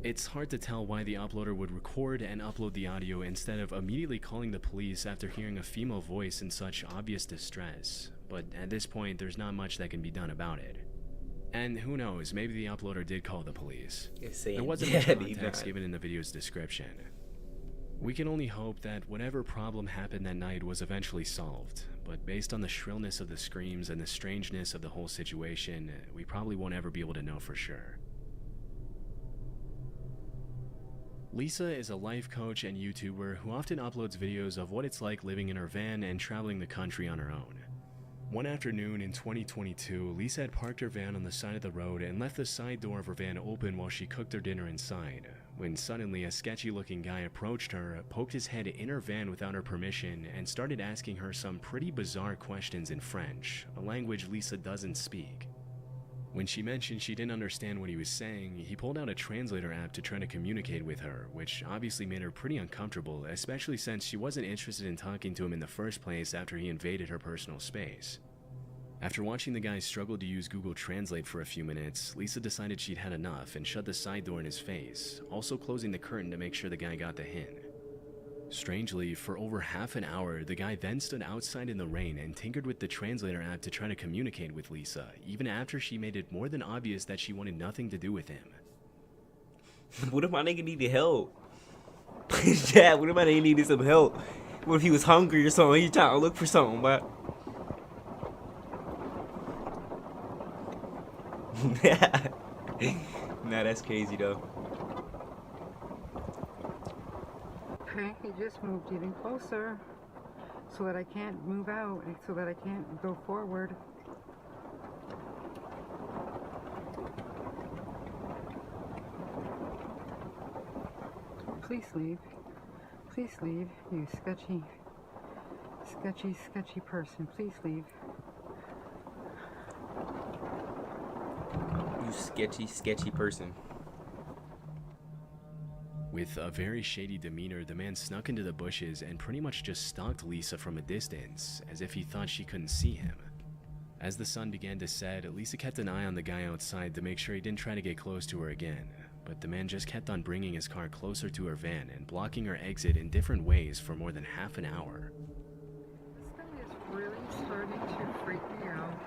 It's hard to tell why the uploader would record and upload the audio instead of immediately calling the police after hearing a female voice in such obvious distress, but at this point there's not much that can be done about it. And who knows, maybe the uploader did call the police. There wasn't much context given in the video's description. We can only hope that whatever problem happened that night was eventually solved, but based on the shrillness of the screams and the strangeness of the whole situation, we probably won't ever be able to know for sure. Lisa is a life coach and YouTuber who often uploads videos of what it's like living in her van and traveling the country on her own. One afternoon in 2022, Lisa had parked her van on the side of the road and left the side door of her van open while she cooked her dinner inside, when suddenly a sketchy-looking guy approached her, poked his head in her van without her permission, and started asking her some pretty bizarre questions in French, a language Lisa doesn't speak. When she mentioned she didn't understand what he was saying, he pulled out a translator app to try to communicate with her, which obviously made her pretty uncomfortable, especially since she wasn't interested in talking to him in the first place after he invaded her personal space. After watching the guy struggle to use Google Translate for a few minutes, Lisa decided she'd had enough and shut the side door in his face, also closing the curtain to make sure the guy got the hint. Strangely, for over half an hour, the guy then stood outside in the rain and tinkered with the translator app to try to communicate with Lisa, even after she made it more than obvious that she wanted nothing to do with him. What if my nigga needed help? Yeah, what if my nigga needed some help? What if he was hungry or something? He trying to look for something, but... Nah, that's crazy though. He just moved even closer so that I can't move out, so that I can't go forward. Please leave. Please leave, you sketchy person. Please leave. You sketchy person. With a very shady demeanor, the man snuck into the bushes and pretty much just stalked Lisa from a distance, as if he thought she couldn't see him. As the sun began to set, Lisa kept an eye on the guy outside to make sure he didn't try to get close to her again, but the man just kept on bringing his car closer to her van and blocking her exit in different ways for more than half an hour. This guy is really starting to freak me out.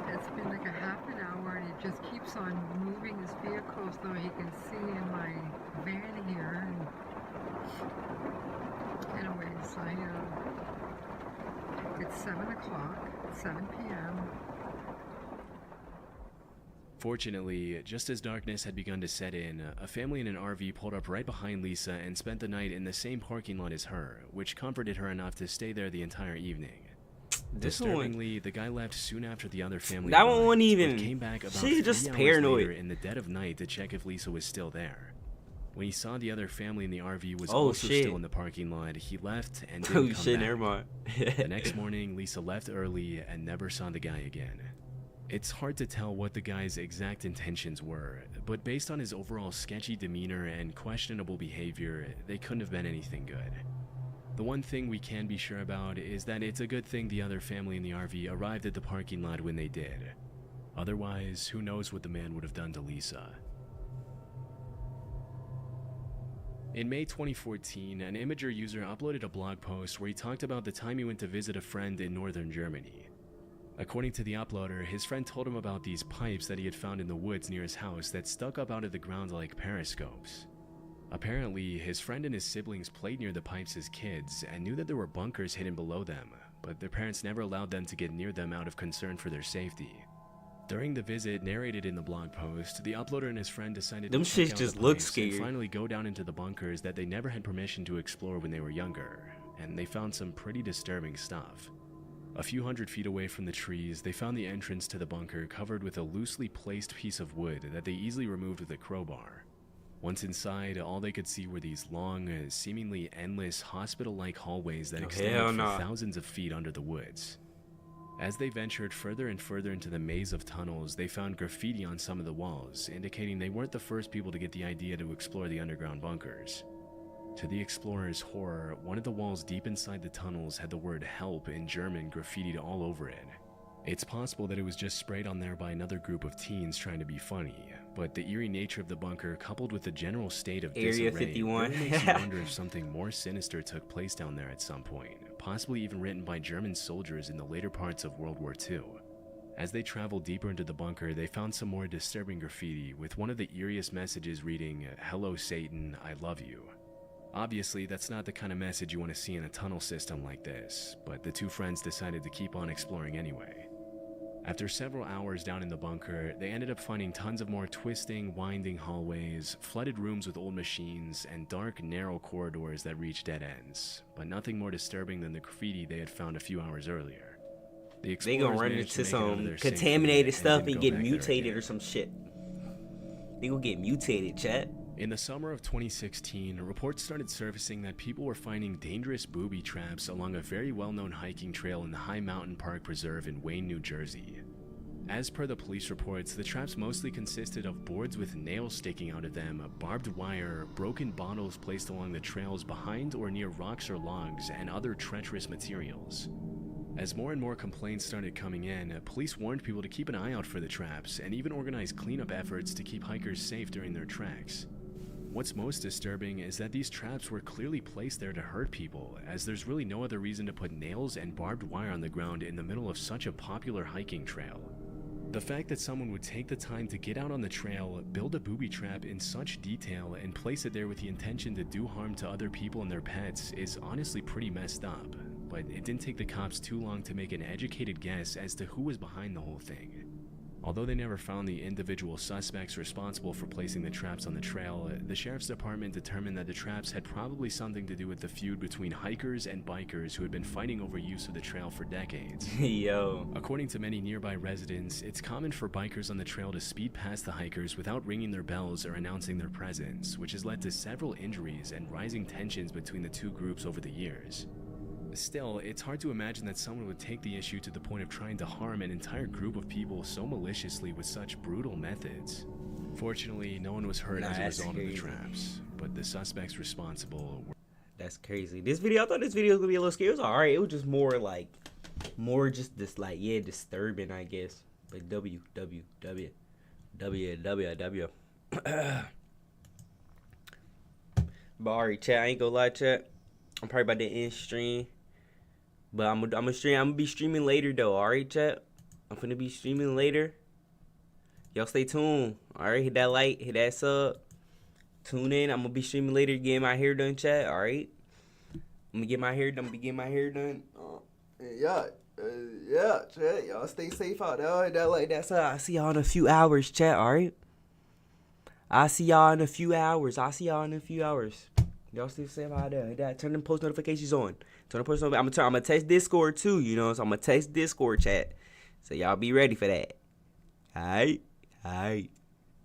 It's been like a half an hour and he just keeps on moving his vehicle so he can see in my van here. And anyways, it's 7 o'clock, 7 p.m. Fortunately, just as darkness had begun to set in, a family in an RV pulled up right behind Lisa and spent the night in the same parking lot as her, which comforted her enough to stay there the entire evening. Disturbingly, the guy left soon after the other family. That one wasn't even. Came back about She's 3 just hours paranoid later in the dead of night to check if Lisa was still there. When he saw the other family in the RV was also still in the parking lot, he left and didn't come back. Never mind. The next morning, Lisa left early and never saw the guy again. It's hard to tell what the guy's exact intentions were, but based on his overall sketchy demeanor and questionable behavior, they couldn't have been anything good. The one thing we can be sure about is that it's a good thing the other family in the RV arrived at the parking lot when they did. Otherwise, who knows what the man would have done to Lisa. In May 2014, an Imager user uploaded a blog post where he talked about the time he went to visit a friend in northern Germany. According to the uploader, his friend told him about these pipes that he had found in the woods near his house that stuck up out of the ground like periscopes. Apparently, his friend and his siblings played near the pipes as kids and knew that there were bunkers hidden below them, but their parents never allowed them to get near them out of concern for their safety. During the visit narrated in the blog post, the uploader and his friend decided Them to check shits out just the look pipes scary. and finally go down into the bunkers that they never had permission to explore when they were younger, and they found some pretty disturbing stuff. A few hundred feet away from the trees, they found the entrance to the bunker covered with a loosely placed piece of wood that they easily removed with a crowbar. Once inside, all they could see were these long, seemingly endless hospital-like hallways that extended for thousands of feet under the woods. As they ventured further and further into the maze of tunnels, they found graffiti on some of the walls, indicating they weren't the first people to get the idea to explore the underground bunkers. To the explorers' horror, one of the walls deep inside the tunnels had the word "help" in German graffitied all over it. It's possible that it was just sprayed on there by another group of teens trying to be funny, but the eerie nature of the bunker, coupled with the general state of Area disarray, 51. really makes you wonder if something more sinister took place down there at some point, possibly even written by German soldiers in the later parts of World War II. As they traveled deeper into the bunker, they found some more disturbing graffiti, with one of the eeriest messages reading, "Hello Satan, I love you." Obviously, that's not the kind of message you want to see in a tunnel system like this, but the two friends decided to keep on exploring anyway. After several hours down in the bunker, they ended up finding tons of more twisting, winding hallways, flooded rooms with old machines, and dark, narrow corridors that reached dead ends, but nothing more disturbing than the graffiti they had found a few hours earlier. The They gonna explorers run managed to into make it out of some there contaminated safely stuff didn't and go get back there mutated again. or some shit. They gonna get mutated, chat. In the summer of 2016, reports started surfacing that people were finding dangerous booby traps along a very well-known hiking trail in the High Mountain Park Preserve in Wayne, New Jersey. As per the police reports, the traps mostly consisted of boards with nails sticking out of them, barbed wire, broken bottles placed along the trails behind or near rocks or logs, and other treacherous materials. As more and more complaints started coming in, police warned people to keep an eye out for the traps and even organized cleanup efforts to keep hikers safe during their treks. What's most disturbing is that these traps were clearly placed there to hurt people, as there's really no other reason to put nails and barbed wire on the ground in the middle of such a popular hiking trail. The fact that someone would take the time to get out on the trail, build a booby trap in such detail, and place it there with the intention to do harm to other people and their pets is honestly pretty messed up, but it didn't take the cops too long to make an educated guess as to who was behind the whole thing. Although they never found the individual suspects responsible for placing the traps on the trail, the sheriff's department determined that the traps had probably something to do with the feud between hikers and bikers who had been fighting over use of the trail for decades. Yo. According to many nearby residents, it's common for bikers on the trail to speed past the hikers without ringing their bells or announcing their presence, which has led to several injuries and rising tensions between the two groups over the years. Still, it's hard to imagine that someone would take the issue to the point of trying to harm an entire group of people so maliciously with such brutal methods. Fortunately, no one was hurt as a result of the traps, but the suspects responsible were... That's crazy. This video, I thought this video was gonna be a little scary. It was alright. It was just more just this disturbing, I guess. But W. But alright, chat. I ain't gonna lie, chat. I'm probably about to end stream. But I'm gonna be streaming later though, alright, chat? I'm finna be streaming later. Y'all stay tuned. Alright, hit that like, hit that sub. Tune in. I'm gonna be streaming later, getting my hair done, chat, alright? I'm gonna get my hair done. Yeah, chat. Y'all stay safe out there. Hit that like, that sub. I'll see y'all in a few hours, chat, alright? I'll see y'all in a few hours. Y'all stay safe out there. Hit that. Turn them post notifications on. I'm gonna text Discord too, you know. So I'm gonna text Discord chat. So y'all be ready for that. Alright.